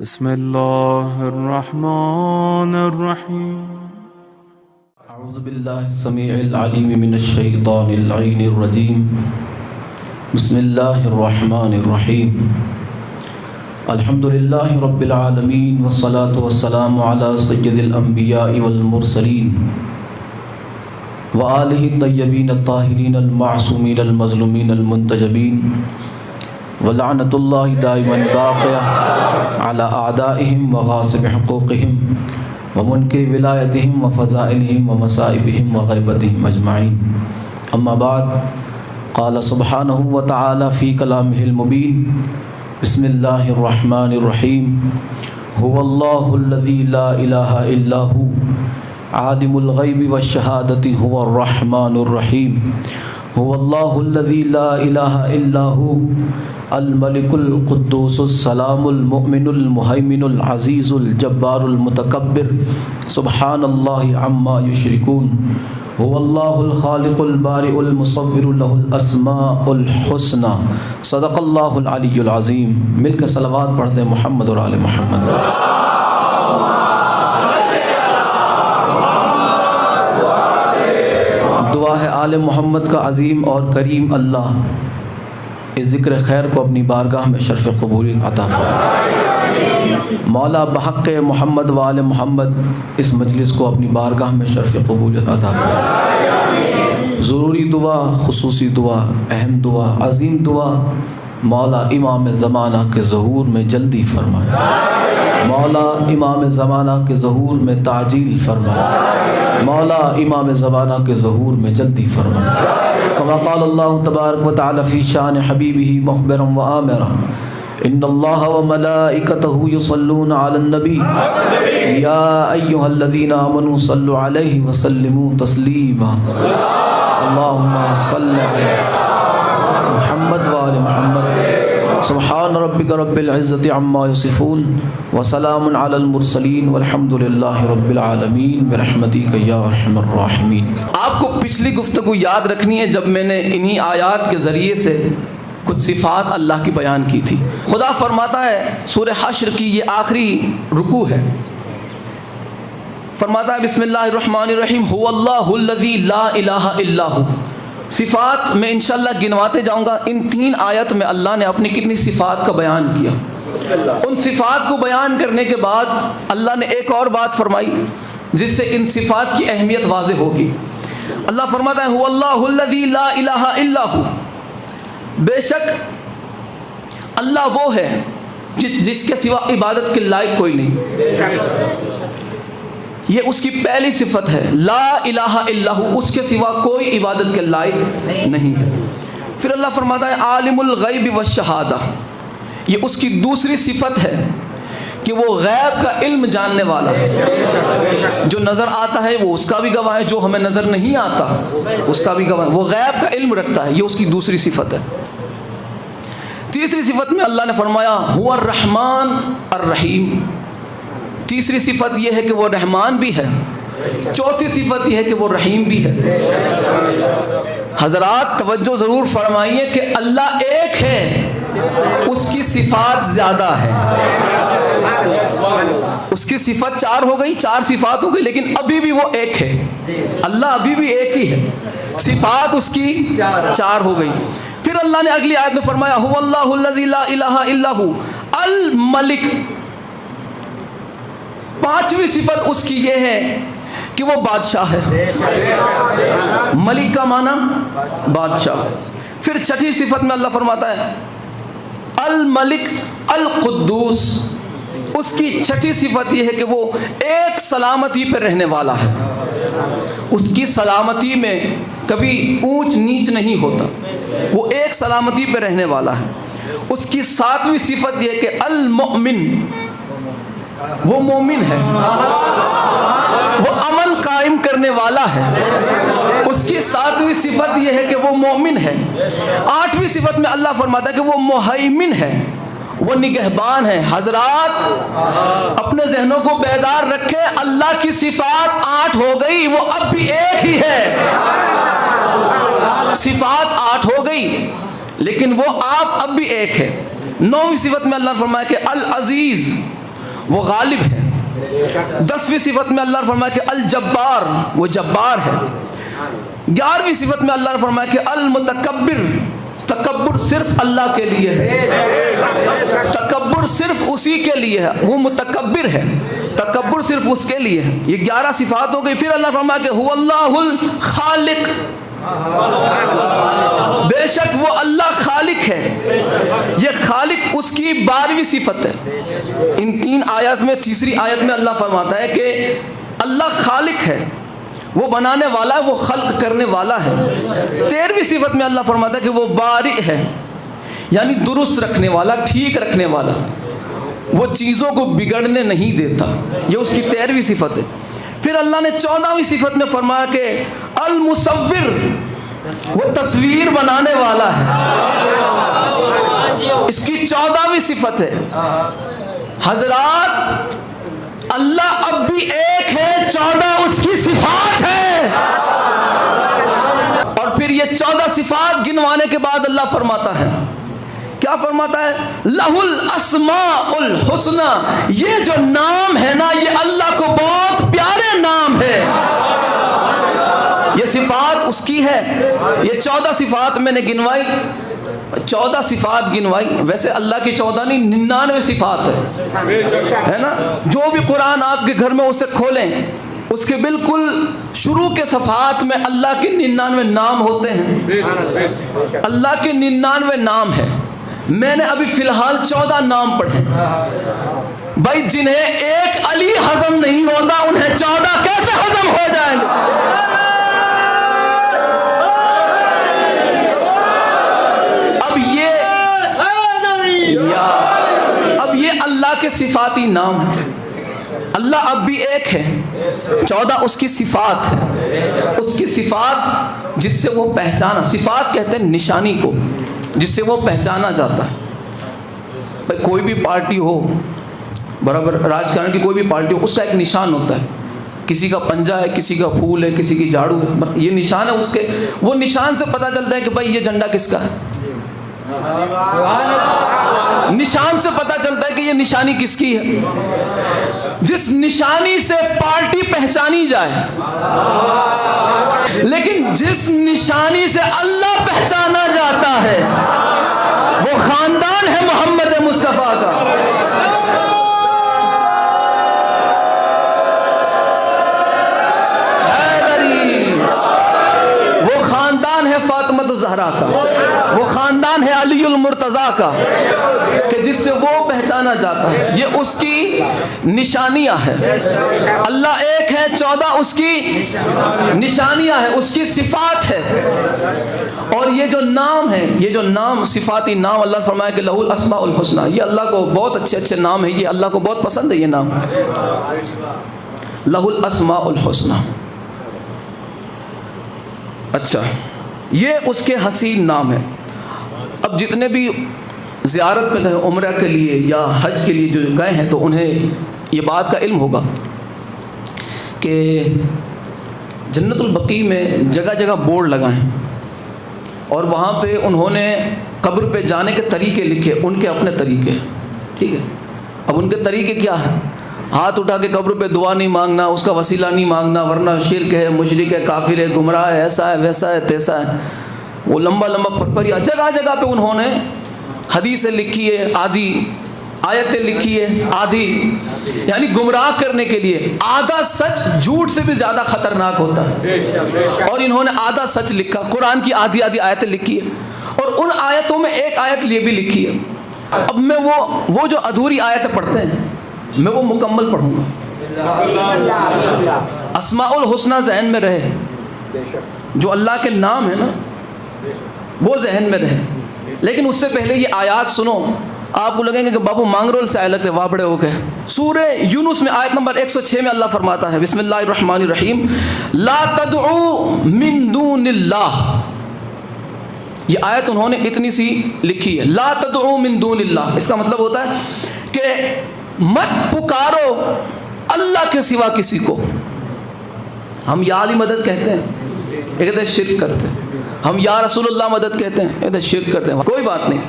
बिस्मिल्लाहिर्रहमानिर्रहीम। अऊज़ुबिल्लाहिस्समीइल अलीम मिनश्शैतानिर रजीम। बिस्मिल्लाहिर्रहमानिर्रहीम। अल्हम्दुलिल्लाहि रब्बिल आलमीन वस्सलातु वस्सलामु अला सय्यिदिल अंबियाइ वल मुरसलीन व आलिहि तय्यबीन अत्ताहिरीन अल मासूमीन अल मज़लूमीन अल मुंतजबीन व लअनतुल्लाहि दाइमन बाक़िया अला अअदाइहिम व गासिबि हुक़ूक़िहिम व मुनकिरि विलायतिहिम व फ़ज़ाइलिहिम व मसाइबिहिम व ग़ैबतिहिम अजमाइन। अम्मा बाद क़ाल सुब्हानहु व तआला फ़ी कलामिहिल मुबीन। बिस्मिल्लाहिर्रहमानिर्रहीम। हुवल्लाहुल्लज़ी ला इलाहा इल्ला हु आलिमुल ग़ैबि वश्शहादति हुवर रहमानुर रहीम। हुवल्लाहुल्लज़ी ला इलाहा इल्ला हु अल मलिकुल कुद्दूसुस सलामुल मुमिनुल मुहैमिनुल अज़ीज़ुल जब्बारुल मुतकब्बिर सुब्हानल्लाहि अम्मा युश्रिकून। हुवल्लाहुल खालिकुल बारिउल मुसव्विरु लहुल अस्माउल हुस्ना। सदक़ल्लाहुल अलियुल अज़ीम। मिलकर सलवात पढ़ते मोहम्मद और आले मोहम्मद। दुआ है आले मोहम्मद का अज़ीम और करीम अल्लाह इस ज़िक्र खैर को अपनी बारगाह में शर्फ़ क़बूलियत अता फ़रमाए। मौला बहक़ मोहम्मद व आले मोहम्मद इस मजलिस को अपनी बारगाह में शर्फ़ क़बूलियत अता फ़रमाए। ज़रूरी दुआ, ख़ुसूसी दुआ, अहम दुआ, अज़ीम दुआ मौला इमाम ज़माना के ज़हूर में जल्दी फ़रमाए। मौला इमाम ज़माना के ज़हूर में ताजील फ़रमाए। मौला इमाम ज़माना के ज़हूर में जल्दी फ़रमाए। कमा क़ाल अल्लाहु तबारक व तआला फ़ी शान हबीबिही मुख़बिरन व आमिरन इन्नल्लाह व मलाइकतहु युसल्लूना अलन नबी या अय्युहल्लज़ीना आमनू सल्लु अलैहि व सल्लिमू तस्लीमा। अल्लाहुम्मा सल्लि अला मुहम्मद व आले मुहम्मद। सुब्हान रब्बिका रब्बिल इज़्ज़ति अम्मा यसिफ़ून व सलामुन अलल मुरसलीन वल्हम्दुलिल्लाहि रब्बिल आलमीन बिरहमतिका या अरहमर राहिमीन। आपको पिछली गुफ्तगू याद रखनी है जब मैंने इन्हीं आयात के ज़रिए से कुछ सिफ़ात अल्लाह की बयान की थी। खुदा फरमाता है सूरह हश्र की ये आखिरी रुकू है, फरमाता है बिस्मिल्लाहिर्रहमानिर्रहीम हुवल्लाहुल्लज़ी ला इलाहा इल्ला हु। सिफ़ात में इंशाअल्लाह गिनवाते जाऊँगा। इन 3 आयत में अल्लाह ने अपनी कितनी सिफ़ात का बयान किया। उन सिफ़ात को बयान करने के बाद अल्लाह ने एक और बात फरमाई जिससे इन सिफ़ात की अहमियत वाज़ेह होगी। अल्लाह फरमाता है हुवल्लाहुल्लज़ी ला इलाहा इल्ला हु। बेशक अल्लाह वो है जिसके सिवा इबादत के लायक कोई नहीं। ये उसकी पहली सिफत है, ला इलाहा इल्लहु, उसके सिवा कोई इबादत के लायक नहीं है। फिर अल्लाह फरमाता है आलिमुल गैबि वश्शहादा। ये उसकी दूसरी सिफत है कि वो गैब का इल्म जानने वाला है। जो नज़र आता है वो उसका भी गवाह है, जो हमें नज़र नहीं आता उसका भी गवाह है। वो गैब का इल्म रखता है, ये उसकी दूसरी सिफत है। तीसरी सिफत में अल्लाह ने फरमाया हुवा रहमान और रहीम। तीसरी सिफत यह है कि वो रहमान भी है। चौथी सिफत यह है कि वो रहीम भी है। हज़रात तवज्जो ज़रूर फरमाइए कि अल्लाह एक है, उसकी सिफात ज़्यादा है। उसकी सिफत 4 हो गई, 4 सिफात हो गई, लेकिन अभी भी वो एक है। अल्लाह अभी भी एक ही है, सिफात उसकी 4 हो गई। फिर अल्लाह ने अगली आयत में फरमाया हुवल्लाहुल्लज़ी ला इलाहा इल्ला हु अल मलिक। 5वीं सिफत उसकी ये है कि वो बादशाह है। मलिक का माना बादशाह। फिर 6ठी सिफत में अल्लाह फरमाता है अल मलिक अल कुद्दूस। उसकी 6ठी सिफत यह है कि वो एक सलामती पर रहने वाला है। उसकी सलामती में कभी ऊंच नीच नहीं होता, वो एक सलामती पर रहने वाला है। उसकी 7वीं सिफत यह है कि अल मुमिन, वो मोमिन है, वो अमन कायम करने वाला है। उसकी 7वीं सिफत यह है कि वो मोमिन है। 8वीं सिफत में अल्लाह फरमाता है कि वो मुहैमिन है, वो निगहबान है। हजरात अपने जहनों को बेदार रखें, अल्लाह की सिफात 8 हो गई, वो अब भी एक ही है। सिफात 8 हो गई लेकिन वो आप अब भी एक है। 9वीं सिफत में अल्लाह ने फरमाया कि अल अजीज़, वो गालिब है। 10वीं सिफत में अल्लाह ने फरमाया कि अल जब्बार, वो जब्बार है। 11वीं सिफत में अल्लाह ने फरमाया कि अल मुतकब्बिर, तकब्बुर सिर्फ अल्लाह के लिए है, तकब्बुर सिर्फ उसी के लिए है, वो मुतकब्बिर है, तकब्बुर सिर्फ उसके लिए है। ये 11 सिफात हो गई। फिर अल्लाह फरमाया कि हुवल्लाहुल खालिक, बेशक वो अल्लाह खालिक है। ये खालिक उसकी 12वीं सिफत है। इन 3 आयत में, तीसरी आयत में अल्लाह फरमाता है कि अल्लाह खालिक है, वो बनाने वाला है, वो खल्क करने वाला है। 13वीं सिफत में अल्लाह फरमाता है कि वो बारी है, यानी दुरुस्त रखने वाला, ठीक रखने वाला, वो चीज़ों को बिगड़ने नहीं देता। ये उसकी 13वीं सिफत है। फिर अल्लाह ने 14वीं सिफत में फरमाया कि अल मुसव्विर, वो तस्वीर बनाने वाला है, इसकी 14वीं सिफत है। हजरात, अल्लाह अब भी एक है, 14 उसकी सिफात है। और फिर ये 14 सिफात गिनवाने के बाद अल्लाह फरमाता है, क्या फरमाता है? लहुल अस्माउल हुस्ना, ये जो नाम है ना, ये अल्लाह को बहुत प्यारे नाम है। ये सिफात उसकी है। ये 14 सिफात मैंने गिनवाई, 14 सिफात गिनवाई। वैसे अल्लाह की 14 नहीं, 99 सिफात है ना। जो भी कुरान आपके घर में उसे खोलें, उसके बिल्कुल शुरू के सफ़ात में अल्लाह के 99 नाम होते हैं। अल्लाह के 99 नाम है। मैंने अभी फ़िलहाल 14 नाम पढ़े। भाई, जिन्हें एक अली हजम नहीं होता, उन्हें 14 कैसे हजम हो जाएंगे? अब ये अल्लाह के सिफाती नाम है। अल्लाह अब भी एक है, 14 उसकी सिफात है। उसकी सिफात जिससे वो पहचाना, सिफात कहते हैं निशानी को, जिससे वो पहचाना जाता है। भाई, कोई भी पार्टी हो, बराबर राजकारण की कोई भी पार्टी हो, उसका एक निशान होता है। किसी का पंजा है, किसी का फूल है, किसी की झाड़ू है, ये निशान है उसके। वो निशान से पता चलता है कि भाई ये झंडा किसका है। निशान से पता चलता है कि ये निशानी किसकी है। जिस निशानी से पार्टी पहचानी जाए, लेकिन जिस निशानी से अल्लाह पहचाना जाता है, वो खानदान है मोहम्मद मुस्तफ़ा का। वो खानदान है फातिमा ज़हरा का, वो खानदान है अलीउल मुर्तज़ा का, कि जिससे वो पहचाना जाता है। ये उसकी निशानियां हैं। अल्लाह एक है, 14 उसकी निशानियां हैं, उसकी सिफात है। और ये जो नाम है, ये जो नाम सिफाती नाम, अल्लाह ने फरमाया कि लहुल अस्माउल हुस्ना, ये अल्लाह को बहुत अच्छे अच्छे नाम है, ये अल्लाह को बहुत पसंद है ये नाम, लहुल अस्माउल हुस्ना। अच्छा, ये उसके हसीन नाम है। अब जितने भी ज़ियारत में गए उम्रा के लिए या हज के लिए जो गए हैं, तो उन्हें ये बात का इल्म होगा कि जन्नतुल बकी में जगह जगह बोर्ड लगाए, और वहाँ पे उन्होंने कब्र पे जाने के तरीके लिखे, उनके अपने तरीके। ठीक है, अब उनके तरीके क्या है? हाथ उठा के कब्र पे दुआ नहीं मांगना, उसका वसीला नहीं मांगना, वरना शिरक है, मुशरिक है, काफिर है, गुमराह है, ऐसा है, वैसा है, तैसा है। वो लंबा लंबा फरफरिया जगह जगह पे उन्होंने हदीसें लिखी है, आधी आयतें लिखी है, आधी, यानी गुमराह करने के लिए। आधा सच झूठ से भी ज़्यादा ख़तरनाक होता है, और इन्होंने आधा सच लिखा। कुरान की आधी आधी आयतें लिखी है, और उन आयतों में एक आयत ये भी लिखी है। अब मैं वो जो अधूरी आयतें पढ़ते हैं, मैं वो मुकम्मल पढ़ूँगा। अस्माउल हुस्ना जहन में रहे, जो अल्लाह के नाम है ना, वो जहन में रहे। लेकिन उससे पहले ये आयत सुनो, आपको लगेंगे कि बाबू मांगरोल से आए लगते, वाह बड़े हो गए। सूरे यूनुस में आयत नंबर 106 में अल्लाह फरमाता है, बिस्मिल्लाहिर्रहमानिर्रहीम, ला तदउ मिन दूनिल्लाह। ये आयत उन्होंने इतनी सी लिखी है, ला तदउ मिन दूनिल्लाह। इसका मतलब होता है कि मत पुकारो अल्लाह के सिवा किसी को। हम या अली मदद कहते हैं, ये कहते हैं शिर्क करते हैं। हम या रसूलुल्लाह मदद कहते हैं, ये कहते हैं शिर्क करते हैं। कोई बात नहीं,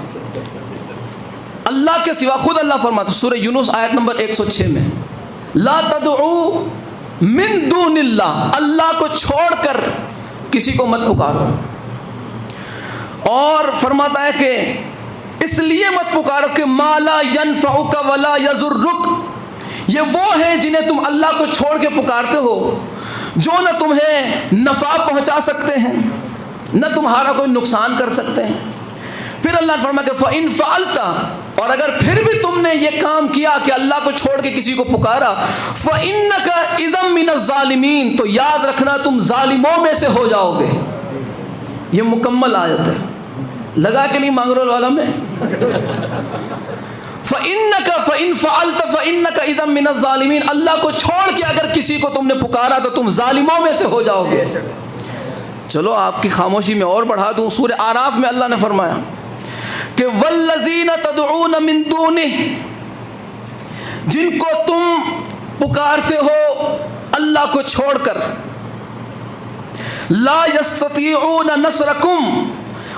अल्लाह के सिवा, खुद अल्लाह फरमाता सूरह यूनुस आयत नंबर 106 में, ला तदऊ मिन दूनिल्लाह, अल्लाह को छोड़कर किसी को मत पुकारो। और फरमाता है कि इसलिए मत पुकारो कि माला यनफउका वला यजुर्रुक, ये वो हैं जिन्हें तुम अल्लाह को छोड़ के पुकारते हो, जो न तुम्हें नफ़ा पहुंचा सकते हैं न तुम्हारा कोई नुकसान कर सकते हैं। फिर अल्लाह ने फरमाया कि फ़इन फ़अलता, और अगर फिर भी तुमने ये काम किया कि अल्लाह को छोड़ के किसी को पुकारा, फ़इन्नका इज़म मिनज़्ज़ालिमीन, तो याद रखना तुम जालिमों में से हो जाओगे। ये मुकम्मल आयत है, लगा के नहीं मांगरोल वाला में। फ़इन्नका फ़इन फ़अलता फ़इन्नका इज़म मिनज़्ज़ालिमीन, अल्लाह को छोड़ के अगर किसी को तुमने पुकारा तो तुम जालिमों में से हो जाओगे। चलो आपकी खामोशी में और बढ़ा दूँ, सूरह आराफ में अल्लाह ने फरमाया कि वल्लज़ीना तदऊन मिन दूनिही, जिनको तुम पुकारते हो अल्लाह को छोड़कर, ला यस्ततीऊन नसरकुम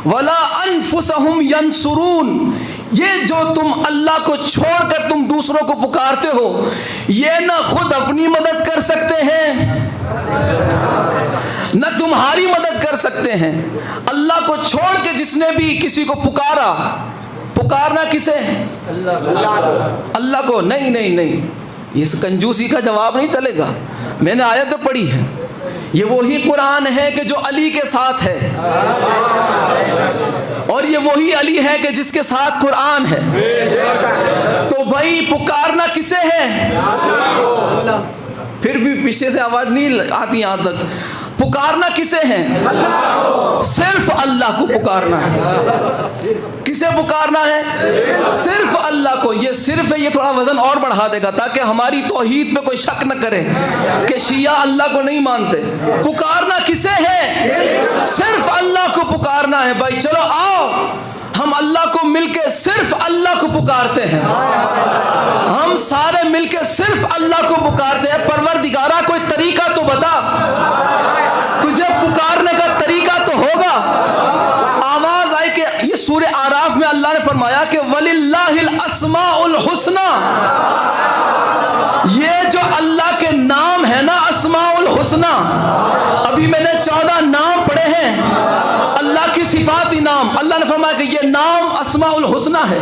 वला अनफुसहुम यंसुरून, ये जो तुम अल्लाह को छोड़कर तुम दूसरों को पुकारते हो, ये ना खुद अपनी मदद कर सकते हैं न तुम्हारी मदद कर सकते हैं। अल्लाह को छोड़ के जिसने भी किसी को पुकारा, पुकारना किसे? अल्लाह को। नहीं नहीं नहीं, इस कंजूसी का जवाब नहीं चलेगा। मैंने आयत पढ़ी है, ये वही कुरान है कि जो अली के साथ है, और ये वही अली है कि जिसके साथ कुरान है। तो भाई पुकारना किसे है? फिर भी पीछे से आवाज नहीं आती यहाँ तक। पुकारना किसे है? सिर्फ अल्लाह को पुकारना है। किसे पुकारना है? सिर्फ अल्लाह को। ये सिर्फ है, ये थोड़ा वजन और बढ़ा देगा ताकि हमारी तौहीद पे कोई शक न करे कि शिया अल्लाह को नहीं मानते। पुकारना किसे है? सिर्फ अल्लाह को पुकारना है। भाई चलो आओ, हम अल्लाह को मिलके सिर्फ अल्लाह को पुकारते हैं। हम सारे मिलके सिर्फ अल्लाह को पुकारते हैं। परवरदिगारा कोई तरीका तो बता, तुझे पुकारने का तरीका तो होगा। आवाज आई कि ये सूरह आराफ में अल्लाह ने फरमाया कि वलिल्लाहिल अस्माउल हुस्ना, ये जो अल्लाह के नाम है ना, अस्माउल हुस्ना, अभी मैंने 14 नाम पढ़े हैं अल्लाह की सिफाती नाम। अल्लाह ने फरमाया कि ये नाम अस्माउल हुस्ना है।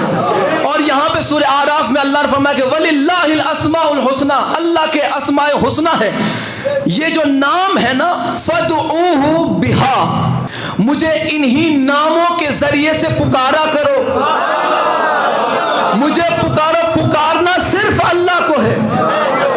और यहाँ पे सूरह आराफ में अल्लाह ने फरमाया कि वलिल्लाहिल अस्माउल हुस्ना, अल्लाह के अस्माए हुस्ना है। ये जो नाम है ना, फदऊहु बिहा, मुझे इन्हीं नामों के जरिए से पुकारा करो। मुझे पुकारो। पुकारना सिर्फ अल्लाह को है।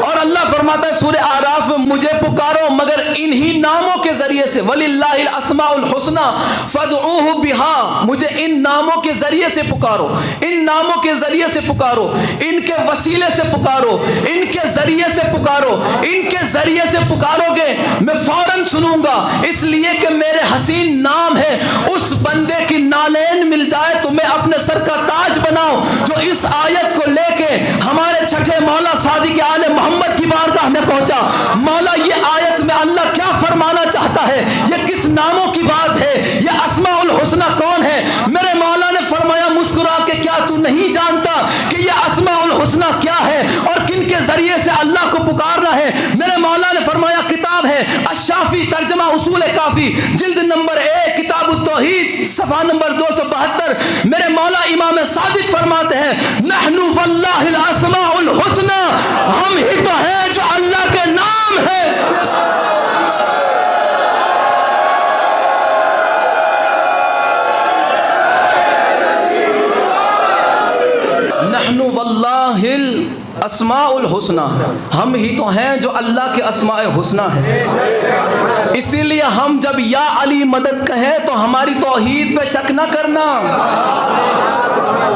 और अल्लाह फरमाता है सूरह आराफ में, मुझे पुकारो मगर इन्हीं नामों के जरिए से। वलिल्लाहिल अस्माउल हुस्ना फदऊहु बिहा, मुझे इन नामों के जरिए से पुकारो। इन नामों के जरिए से पुकारो, इनके वसीले से पुकारो, इनके जरिए से पुकारो। इनके जरिए से पुकारोगे मैं फौरन सुनूंगा, इसलिए कि मेरे हसीन नाम है। उस बंदे की नालेन मिल जाए तो मैं अपने सर का ताज बनाऊं, जो इस आयत को लेके हमारे छठे मौला सादिक आले मोहम्मद की बारगाह में पहुंचा। मौला ये आयत में अल्लाह क्या फरमाना चाहता है, ये किस नामों की बात है, ये अस्माउल हुस्ना कौन है? मेरे मौला ने फरमाया मुस्कुरा के, क्या तू नहीं जानता कि ये अस्माउल हुस्ना क्या है और किन के जरिए से अल्लाह को पुकारना है? मेरे मौला ने फरमाया, किताब है अश-शाफी तर्जमा उसूल काफी, जिल्द नंबर 1 किताबुत तौहीद सफ़ा नंबर 272। मेरे मौला इमाम सादिक फरमाते हैं, नहनु वल्लाहिल अस्माउल हुस्ना, हम ही तो हैं जो अल्लाह के नाम है। नहनु वल्लाहिल अस्माउल हुस्ना, हम ही तो हैं जो अल्लाह के अस्माए हुस्ना है। इसीलिए हम जब या अली मदद कहें तो हमारी तौहीद पे शक न करना।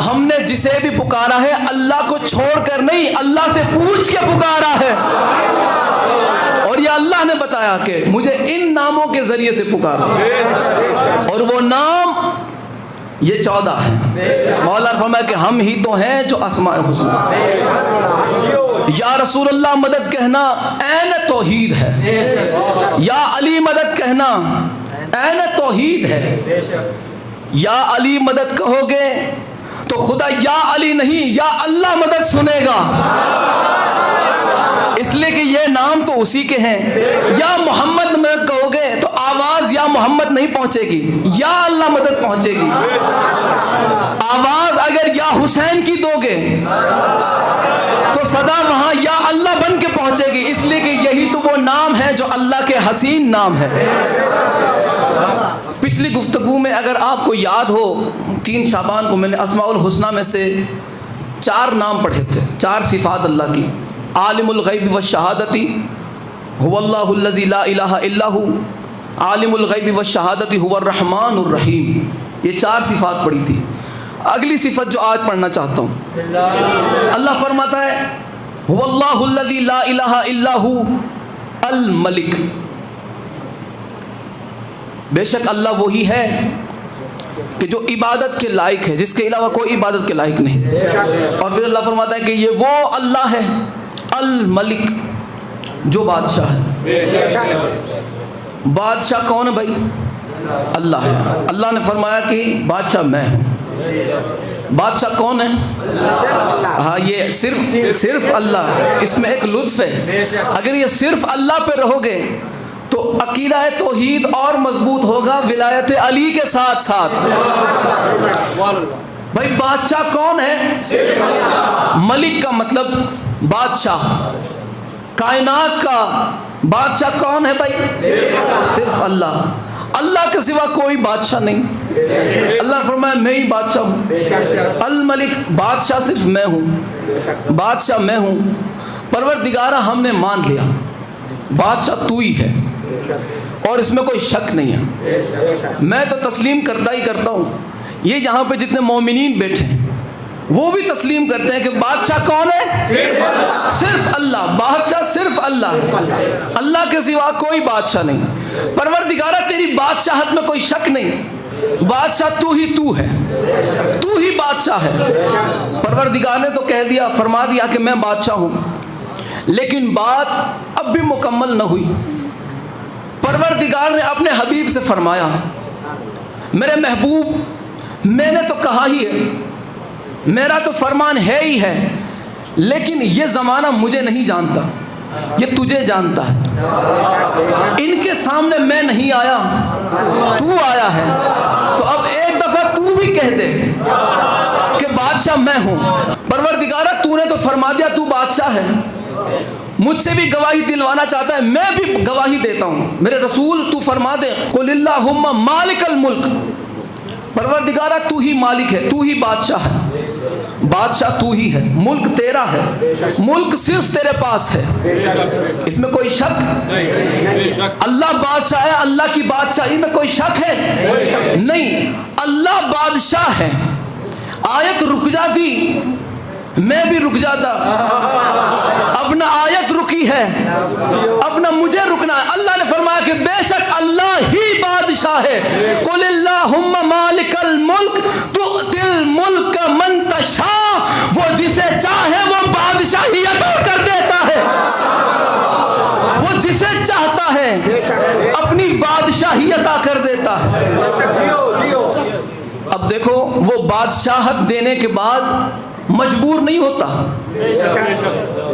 हमने जिसे भी पुकारा है अल्लाह को छोड़कर नहीं, अल्लाह से पूछ के पुकारा है। और ये अल्लाह ने बताया कि मुझे इन नामों के जरिए से पुकारा, और वो नाम ये 14 है। मौला फरमाया कि हम ही तो हैं जो अस्माए हुस्ना। या रसूल अल्लाह मदद कहना ऐन तौहीद है, या अली मदद कहना ऐन तौहीद है। या अली मदद कहोगे तो खुदा या अली नहीं या अल्लाह मदद सुनेगा, इसलिए कि ये नाम तो उसी के हैं। या मोहम्मद मदद कहोगे तो आवाज या मोहम्मद नहीं पहुंचेगी, या अल्लाह मदद पहुंचेगी। आवाज अगर या हुसैन की दोगे तो सदा वहां या अल्लाह बन के पहुंचेगी, इसलिए कि यही तो वो नाम है जो अल्लाह के हसीन नाम है। पिछली गुफ्तगू में अगर आपको याद हो, 3 शाबान को मैंने अस्माउल हुस्ना में से 4 नाम पढ़े थे, 4 सिफात अल्लाह की। आलिमुल गैब व शहादती हुवल्लाहुल्लज़ी ला इलाहा इल्लाहु, आलिमुल गैब व शहादती हुवर रहमानुर रहीम। ये 4 सिफात पढ़ी थी। अगली सिफत जो आज पढ़ना चाहता हूँ, अल्लाह फरमाता है हुवल्लाहुल्लज़ी ला इलाहा इल्लाहु अल मलिक। बेशक अल्लाह वही है कि जो इबादत के लायक है, जिसके अलावा कोई इबादत के लायक नहीं। और फिर अल्लाह फरमाता है कि ये वो अल्लाह है अल मलिक, जो बादशाह है। बादशाह कौन है भाई? अल्लाह है। अल्लाह ने फरमाया कि बादशाह मैं हूँ। बादशाह कौन है? हाँ, ये सिर्फ अल्लाह। इसमें एक लुत्फ है, अगर ये सिर्फ अल्लाह पे रहोगे तो अकीदा तौहीद और मजबूत होगा विलायत अली के साथ साथ। भाई बादशाह कौन है? मलिक का मतलब बादशाह, कायनात का बादशाह कौन है भाई? सिर्फ अल्लाह। अल्लाह के सिवा कोई बादशाह नहीं। अल्लाह ने फरमाया मैं ही बादशाह हूँ। अल मलिक, बादशाह सिर्फ मैं हूँ, बादशाह मैं हूँ। परवरदिगारा हमने मान लिया बादशाह तू ही है, और इसमें कोई शक नहीं है। मैं तो तस्लीम करता ही करता हूँ। ये यहाँ पे जितने मोमिनीन बैठे हैं वो भी तस्लीम करते हैं कि बादशाह कौन है? सिर्फ अल्लाह। बादशाह सिर्फ अल्लाह है, अल्लाह के सिवा कोई बादशाह नहीं। परवरदिगारा तेरी बादशाहत में कोई शक नहीं, बादशाह तू ही तू है, तू ही बादशाह है। परवरदिगार ने तो कह दिया, फरमा दिया कि मैं बादशाह हूँ, लेकिन बात अब भी मुकम्मल न हुई। परवरदिगार ने अपने हबीब से फरमाया, मेरे महबूब मैंने तो कहा ही है, मेरा तो फरमान है ही है, लेकिन ये ज़माना मुझे नहीं जानता, ये तुझे जानता है। इनके सामने मैं नहीं आया, तू आया है, तो अब एक दफ़ा तू भी कह दे कि बादशाह मैं हूँ। परवरदिगारा तूने तो फरमा दिया तू बादशाह है, मुझसे भी गवाही दिलवाना चाहता है, मैं भी गवाही देता हूँ। मेरे रसूल तू फरमा दे कुलिल्लाहुम्मा मालिकल मुल्क। परवरदिगारा तू ही मालिक है, तू ही बादशाह है, बादशाह तू ही है, मुल्क तेरा है, मुल्क सिर्फ तेरे पास है, इसमें कोई शक नहीं। अल्लाह बादशाह है, अल्लाह की बादशाही में कोई शक है नहीं, अल्लाह बादशाह है। आयत रुक जाती मैं भी रुक जाता, अब ना आयत रुकी है, अब ना मुझे रुकना है। अल्लाह ने फरमाया कि बेशक अल्लाह ही बादशाह है। कुलिल्लाहुम्मा मालिकल मुल्क तुतिल मुल्क मन तशा, वो जिसे चाहे वो बादशाही अता कर देता है, वो जिसे चाहता है अपनी बादशाही अता कर देता है। अब देखो, वो बादशाहत देने के बाद मजबूर नहीं होता,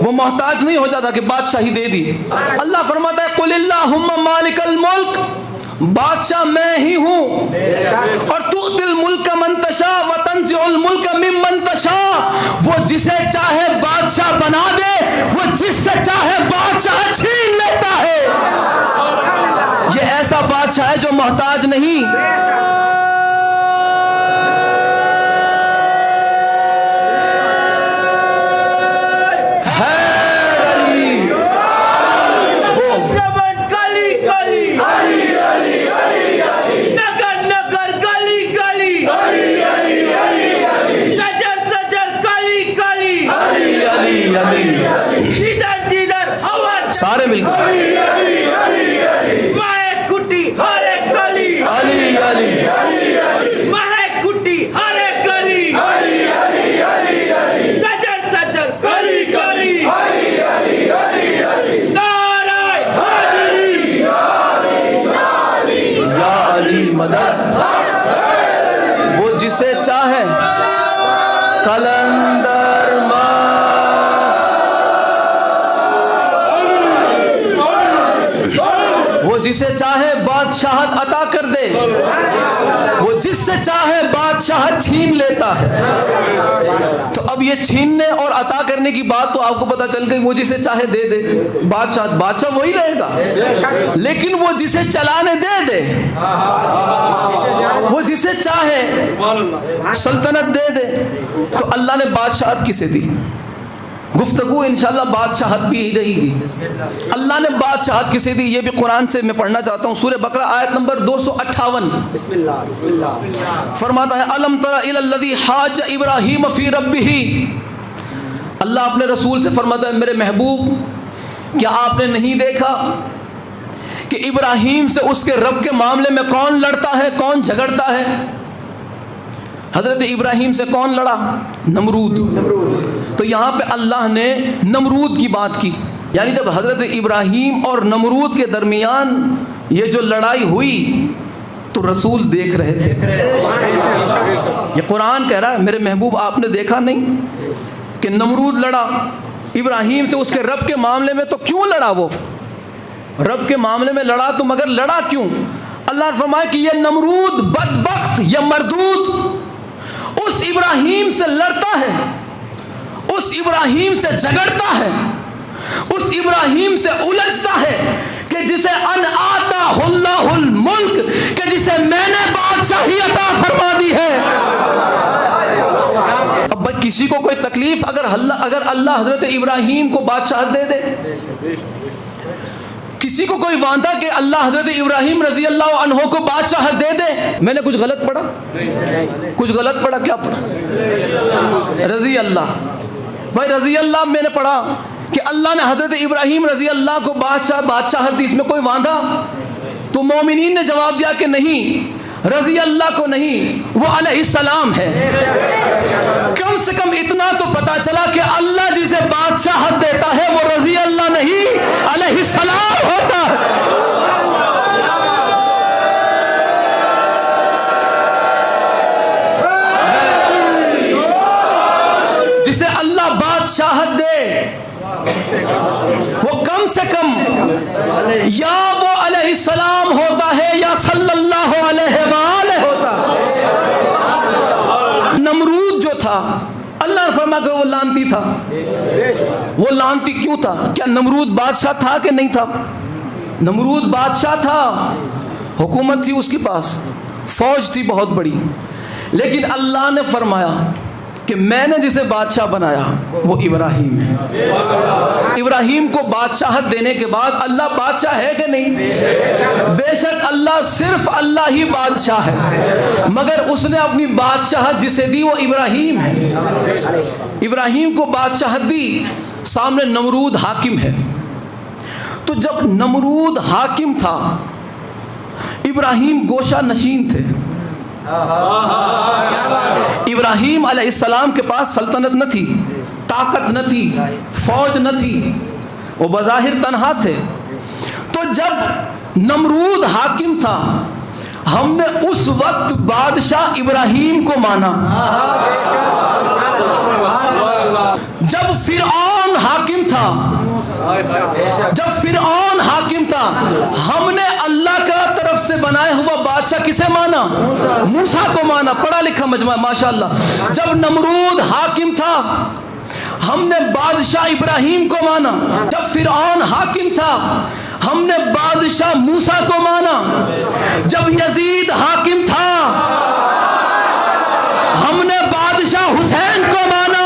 वो मोहताज नहीं हो जाता कि बादशाही दे दी। अल्लाह फरमाता है कुलिल्लाहुम्मा मालिकल मुल्क, बादशाह मैं ही हूँ, और तुतिल मुल्क मन तशा व तंज़िउल मुल्क मिम्मन तशा, वो जिसे चाहे बादशाह बना दे, वो जिससे चाहे बादशाह छीन लेता है। ये ऐसा बादशाह है जो मोहताज नहीं। सारे मिलकर कुट्टी हरे गली, अली अली कुट्टी हरे गली, सजर सजर गली गली, नाराय हैदरी या अली मदद। वो जिसे चाहे कलंदर वो जिसे चाहे बादशाहत अता कर दे, वो जिससे चाहे बादशाहत छीन लेता है। तो अब ये छीनने और अता करने की बात तो आपको पता चल गई, वो जिसे चाहे दे दे बादशाह, बादशाह वही रहेगा, लेकिन वो जिसे चलाने दे दे, वो जिसे चाहे सल्तनत दे दे। तो अल्लाह ने बादशाहत किसे दी? गुफ्तगू इंशाल्लाह बादशाहत भी ही रहेगी। अल्लाह ने बादशाहत किसे दी ये भी कुरान से मैं पढ़ना चाहता हूँ। सूरह बकरा आयत नंबर 258 फरमाता है अलम तरा इलल्लज़ी हाज इब्राहीम फी रब्बिही। अल्लाह अपने रसूल से फरमाता है मेरे महबूब क्या आपने नहीं देखा कि इब्राहीम से उसके रब के मामले में कौन लड़ता है, कौन झगड़ता है? हज़रत इब्राहीम से कौन लड़ा? नमरूद। तो यहाँ पे अल्लाह ने नमरूद की बात की, यानी जब हज़रत इब्राहीम और नमरूद के दरमियान ये जो लड़ाई हुई तो रसूल देख रहे थे। ये कुरान कह रहा है मेरे महबूब आपने देखा नहीं कि नमरूद लड़ा इब्राहीम से उसके रब के मामले में? तो क्यों लड़ा? वो रब के मामले में लड़ा तो मगर लड़ा क्यों? अल्लाह ने फरमाया कि ये नमरूद बदबख्त या मरदूद उस इब्राहीम से लड़ता है, उस इब्राहीम से झगड़ता है, उस इब्राहीम से उलझता है कि जिसे अन आता हुल्लाहुल मुल्क, कि जिसे मैंने बादशाही अता फरमा दी है। अब भाई किसी को कोई तकलीफ अगर अल्लाह हजरत इब्राहीम को बादशाहत दे दे, किसी को कोई वांदा कि अल्लाह हजरत इब्राहीम रजी अल्लाह अन्हो को बादशाहत दे दे। मैंने कुछ गलत पढ़ा? कुछ गलत पढ़ा? क्या पढ़ा? रजी अल्लाह, भाई रजी अल्लाह मैंने पढ़ा कि अल्लाह ने हजरत इब्राहीम रजी अल्लाह को बादशाहत दी, इसमें कोई वांदा? तो मोमिनीन ने जवाब दिया कि नहीं, रजी अल्लाह को नहीं, वो अलैहिस्सलाम है। कम से कम इतना तो पता चला कि अल्लाह जिसे बादशाहत देता है वो रजी अल्लाह नहीं अलैहिस्सलाम होता है। जिसे अल्लाह बादशाहत दे वो कम से कम या वो अलैहिस्सलाम होता है या सल्लल्लाहु अलैहि वसल्लम होता। नमरूद जो था अल्लाह ने फरमाया कि वो लानती था। वो लानती क्यों था? क्या नमरूद बादशाह था कि नहीं था? नमरूद बादशाह था, हुकूमत थी उसके पास, फौज थी बहुत बड़ी, लेकिन अल्लाह ने फरमाया कि मैंने जिसे बादशाह बनाया वो इब्राहीम है। इब्राहीम को बादशाहत देने के बाद अल्लाह बादशाह है कि नहीं? बेशक अल्लाह सिर्फ अल्लाह ही बादशाह है, मगर उसने अपनी बादशाहत जिसे दी वो इब्राहीम है। इब्राहीम को बादशाहत दी, सामने नमरूद हाकिम है। तो जब नमरूद हाकिम था, इब्राहीम गोशा नशीन थे। इब्राहीम अलैहिस्सलाम के पास सल्तनत न थी, ताकत न थी, फौज न थी, वो बज़ाहिर तन्हा थे। तो जब नमरूद हाकिम था, हमने उस वक्त बादशाह इब्राहीम को माना। जब फिरऔन हाकिम था, हमने अल्लाह का तरफ से बनाया हुआ बादशाह किसे माना? मूसा को माना। पढ़ा लिखा मजमा माशाअल्लाह। जब नमरूद हाकिम था, हमने बादशाह इब्राहीम को माना। जब फिरऔन हाकिम था, हमने बादशाह मूसा को माना। जब यजीद हाकिम था, हमने बादशाह हुसैन को माना।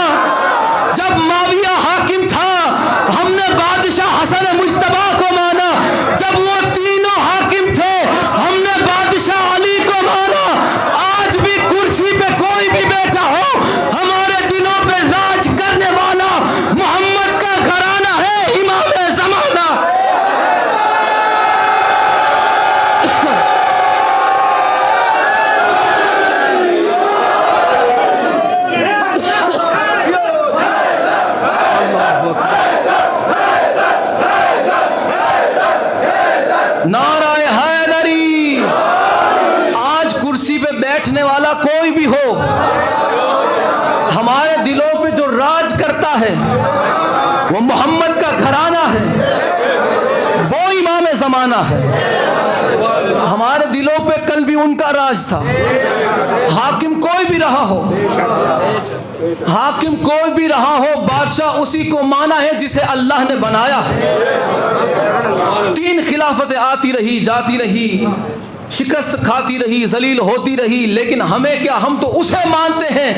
जब माविया हाकिम था, हमने बादशाह हसन मुज्तबा को माना। जब वो तीनों हाकिम थे, हमने बादशाह अली को माना। आज भी कुर्सी पे कोई भी बैठा हो, हमारे दिलों पे राज करने वाला मोहम्मद का घराना है, इमाम ज़माना। घराना है, वो इमाम ज़माना है। हमारे दिलों पे कल भी उनका राज था। हाकिम कोई भी रहा हो, हाकिम कोई भी रहा हो, बादशाह उसी को माना है जिसे अल्लाह ने बनाया है। 3 खिलाफतें आती रही, जाती रही, शिकस्त खाती रही, जलील होती रही, लेकिन हमें क्या, हम तो उसे मानते हैं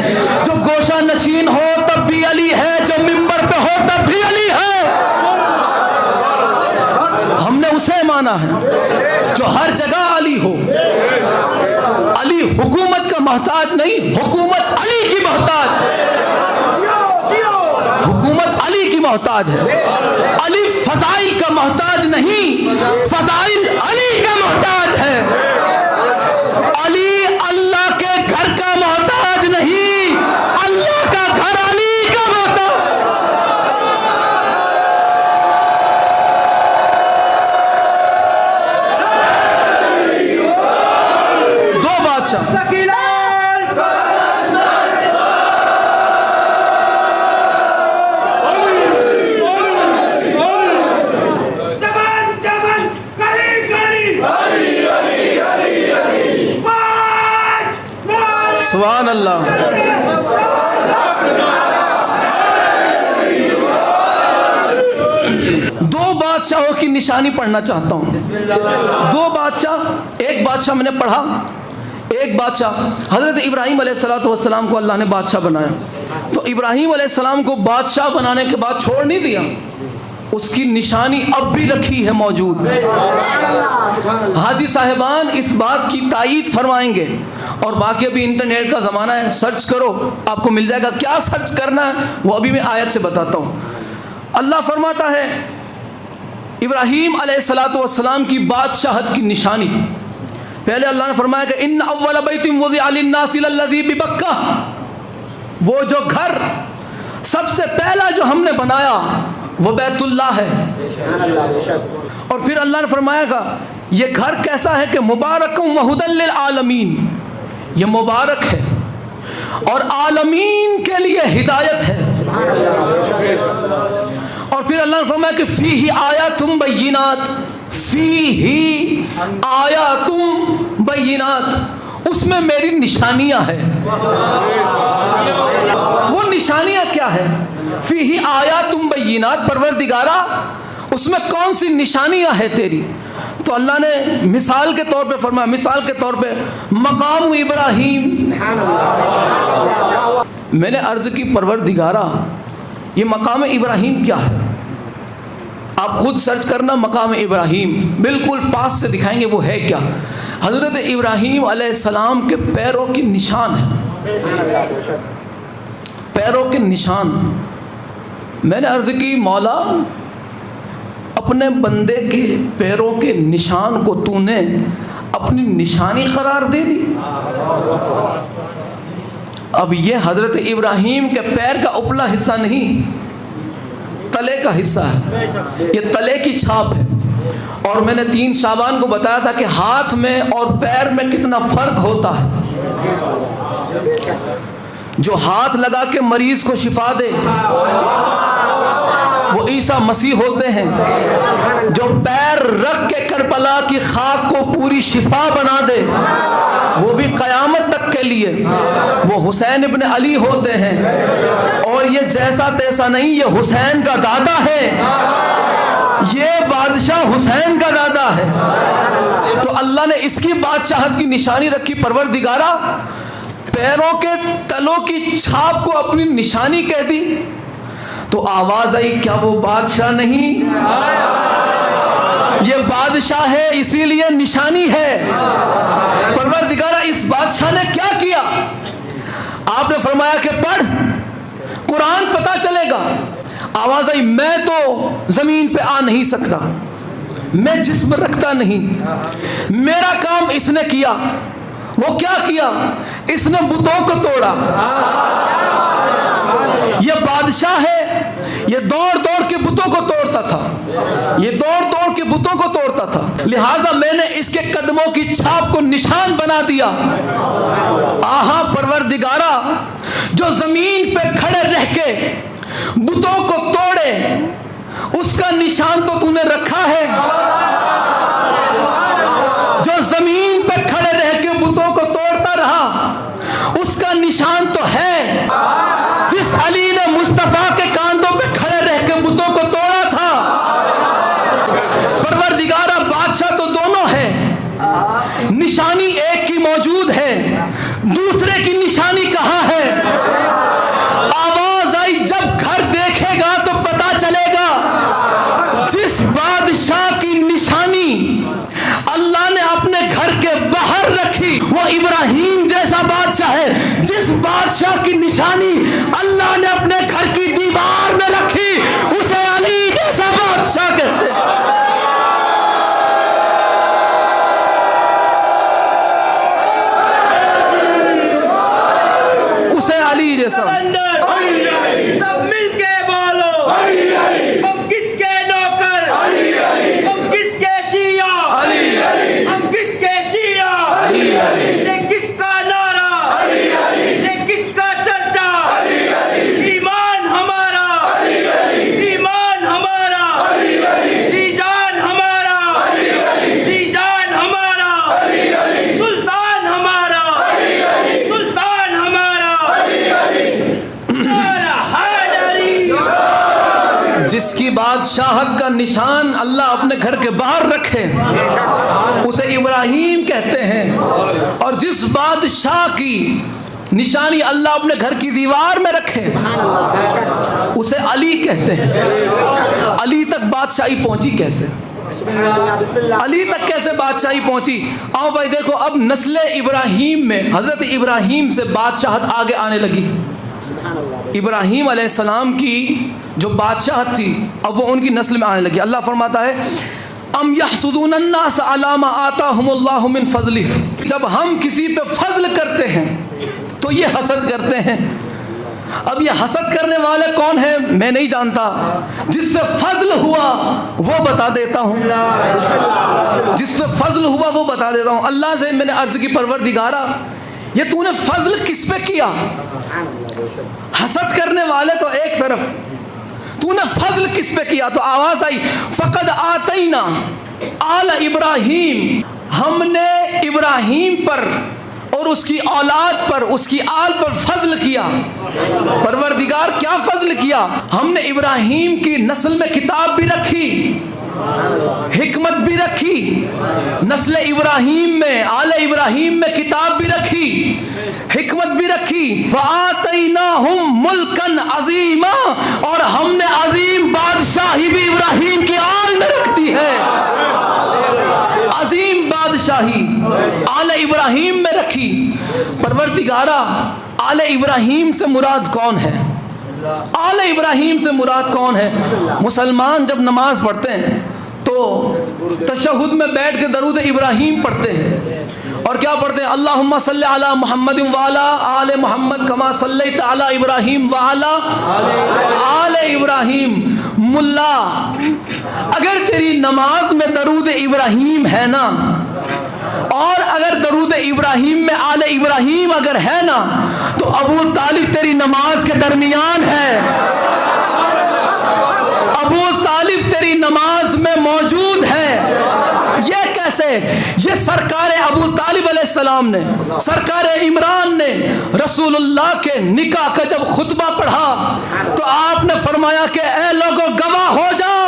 जो गोशा नशीन हो तब भी अली है, जो मिंबर पे हो तब भी अली है। हमने उसे माना है जो हर जगह अली हो। अली हुकूमत का मोहताज नहीं, हुकूमत अली की मोहताज, हुकूमत अली की मोहताज है। अली फजाइल का मोहताज नहीं, फजाइल अली का मोहताज है। अली अल्लाह के घर का मोहताज नहीं, अल्लाह का घर अली का मोहताज। दो बादशाह, सुभान अल्लाह। दो बादशाहों की निशानी पढ़ना चाहता हूँ। 2 बादशाह, एक बादशाह मैंने पढ़ा, एक बादशाह हज़रत इब्राहीम अलैहिस्सलाम को अल्लाह ने बादशाह बनाया। तो इब्राहीम अलैहिस्सलाम को बादशाह बनाने के बाद छोड़ नहीं दिया, उसकी निशानी अब भी रखी है मौजूद। हाजी साहिबान इस बात की तायीद फरमाएंगे। और बाकी अभी इंटरनेट का ज़माना है, सर्च करो आपको मिल जाएगा। क्या सर्च करना है वो अभी मैं आयत से बताता हूँ। अल्लाह फरमाता है इब्राहीम अलैहिस्सलाम की बादशाहत की निशानी। पहले अल्लाह ने फरमाया कि इन्न अव्वल बैतिन वुज़िअ लिन्नासि लल्लज़ी बिबक्का, वो जो घर सबसे पहला जो हमने बनाया वो बैतुल्लाह है। और फिर अल्लाह ने फरमाया ये घर कैसा है कि मुबारकुम व हुदल लिल आलमीन, ये मुबारक है और आलमीन के लिए हिदायत है। और फिर अल्लाह ने फरमाया कि फीही आयातुम बय्यिनात, फीही आयातुम बय्यिनात, उसमें मेरी निशानियां हैं। वो निशानियां क्या है? फीही आयातुम बय्यिनात, परवरदिगारा उसमें कौन सी निशानियां हैं तेरी? तो अल्लाह ने मिसाल के तौर पे फरमाया, मिसाल के तौर पे मकाम इब्राहीम। मैंने अर्ज़ की परवरदिगारा ये मकाम इब्राहीम क्या है? आप खुद सर्च करना मकाम इब्राहीम, बिल्कुल पास से दिखाएंगे वो है क्या। हज़रत इब्राहीम अलैहिस्सलाम के पैरों के निशान है, पैरों के निशान। मैंने अर्ज़ की मौला अपने बंदे के पैरों के निशान को तूने अपनी निशानी करार दे दी। अब ये हज़रत इब्राहीम के पैर का उपला हिस्सा नहीं, तले का हिस्सा है, ये तले की छाप है। और मैंने 3 शाबान को बताया था कि हाथ में और पैर में कितना फ़र्क होता है। जो हाथ लगा के मरीज़ को शिफा दे वो ईसा मसीह होते हैं। जो पैर रख के करबला की खाक को पूरी शिफा बना दे वो भी क़यामत तक के लिए वो हुसैन इब्न अली होते हैं। और ये जैसा तैसा नहीं, ये हुसैन का दादा है, ये बादशाह हुसैन का दादा है। तो अल्लाह ने इसकी बादशाहत की निशानी रखी। परवरदिगारा पैरों के तलों की छाप को अपनी निशानी कह दी। तो आवाज आई, क्या वो बादशाह नहीं? ये बादशाह है इसीलिए निशानी है। परवरदिगारा इस बादशाह ने क्या किया? आपने फरमाया कि पढ़, कुरान पता चलेगा। आवाज आई, मैं तो जमीन पे आ नहीं सकता, मैं जिस्म रखता नहीं। मेरा काम इसने किया। वो क्या किया? इसने बुतों को तोड़ा। ये बादशाह है, ये दौड़ दौड़ के बुतों को तोड़ता था, ये दौड़ दौड़ के बुतों को तोड़ता था। लिहाजा मैंने इसके कदमों की छाप को निशान बना दिया। आहा परवरदिगारा, जो जमीन पे खड़े रह के बुतों को तोड़े, उस उसका निशान तो तूने रखा है। जो जमीन पे खड़े रह के बुतों को तोड़ता रहा, उसका निशान तो है। जिस अली ने मुस्तफा के कांधों पे खड़े रह के बुतों को तोड़ा था। परवरदिगारा बादशाह तो दोनों है, निशानी एक की मौजूद है, दूसरे की निशानी कहाँ है? आवाज आई जब घर देखेगा तो पता चलेगा। जिस बादशाह की निशानी अल्लाह ने अपने घर के बाहर रखी वो इब्राहिम जैसा बादशाह है। जिस बादशाह की निशानी अल्लाह ने अपने घर की दीवार में रखी उसे अली जैसा बादशाह कहते हैं। उसे अली जैसा। सब मिलके बोलो, हम किसके नौकर, हम किसके शिया, हम किसके शिया, ये किसका नारा, ये किसका चर्चा, ईमान हमारा, ईमान हमारा, जी जान हमारा, जी जान हमारा, सुल्तान हमारा, सुल्तान हमारा, नारा हैदरी। जिसकी बादशाहत का निशान अल्लाह अपने घर के बाहर रखे उसे इब्राहिम कहते हैं, और जिस बादशाह की निशानी अल्लाह अपने घर की दीवार में रखे उसे अली कहते हैं। अली तक बादशाही पहुंची कैसे? अली तक कैसे बादशाही पहुंची? आओ भाई देखो, अब नस्ल इब्राहिम में हज़रत इब्राहिम से बादशाहत आगे आने लगी। इब्राहिम अलैहिस्सलाम की जो बादशाहत थी अब वो उनकी नस्ल में आने लगी। अल्लाह फरमाता है अम यहसुदूनन्नास अला मा आताहुमुल्लाहु मिन फज़लिह। जब हम किसी पे फजल करते हैं तो ये हसद करते हैं। अब ये हसद करने वाले कौन है मैं नहीं जानता, जिस पे फजल हुआ वो बता देता हूँ। जिस पे फजल हुआ वो बता देता हूँ। अल्लाह से मैंने अर्ज़ की परवरदिगारा ये तूने फजल किस पे किया? हसद करने वाले तो एक तरफ, तूने फजल किस पे किया? तो आवाज आई फ़क़द आतैना आल इब्राहिम, हमने इब्राहिम पर और उसकी औलाद पर, उसकी आल पर फजल किया। परवरदिगार क्या फजल किया? हमने इब्राहिम की नस्ल में किताब भी रखी, हिकमत भी रखी, नस्ल इब्राहिम में आले इब्राहिम में किताब भी रखी, हिकमत भी रखी। वआतैनाहुम मुल्कन अजीमा, और हमने अजीम बादशाही भी इब्राहिम की आल में रख दी है। अजीम बादशाही आले इब्राहिम में रखी। परवरदिगारा आले इब्राहिम से मुराद कौन है? आले इब्राहिम से मुराद कौन है? मुसलमान जब नमाज पढ़ते हैं तो तशहुद में बैठ के दरूद इब्राहिम पढ़ते हैं और क्या पढ़ते हैं? अल्लाहुम्मा सल्ली अला मुहम्मद व अला आले मुहम्मद कमा सल्लैता अला इब्राहिम व अला आले इब्राहिम। मुल्ला, अगर तेरी नमाज में दरूद इब्राहिम है ना, और अगर दरूद इब्राहिम में आले इब्राहिम अगर है ना, तो अबू तालिब तेरी नमाज के दरमियान है। अबू तालिब तेरी नमाज में मौजूद है। ये कैसे? ये सरकार अबू तालिब अलैहिस्सलाम ने, सरकार इमरान ने रसूलुल्लाह के निकाह का जब खुतबा पढ़ा तो आपने फरमाया कि ए लोगों गवाह हो जाओ,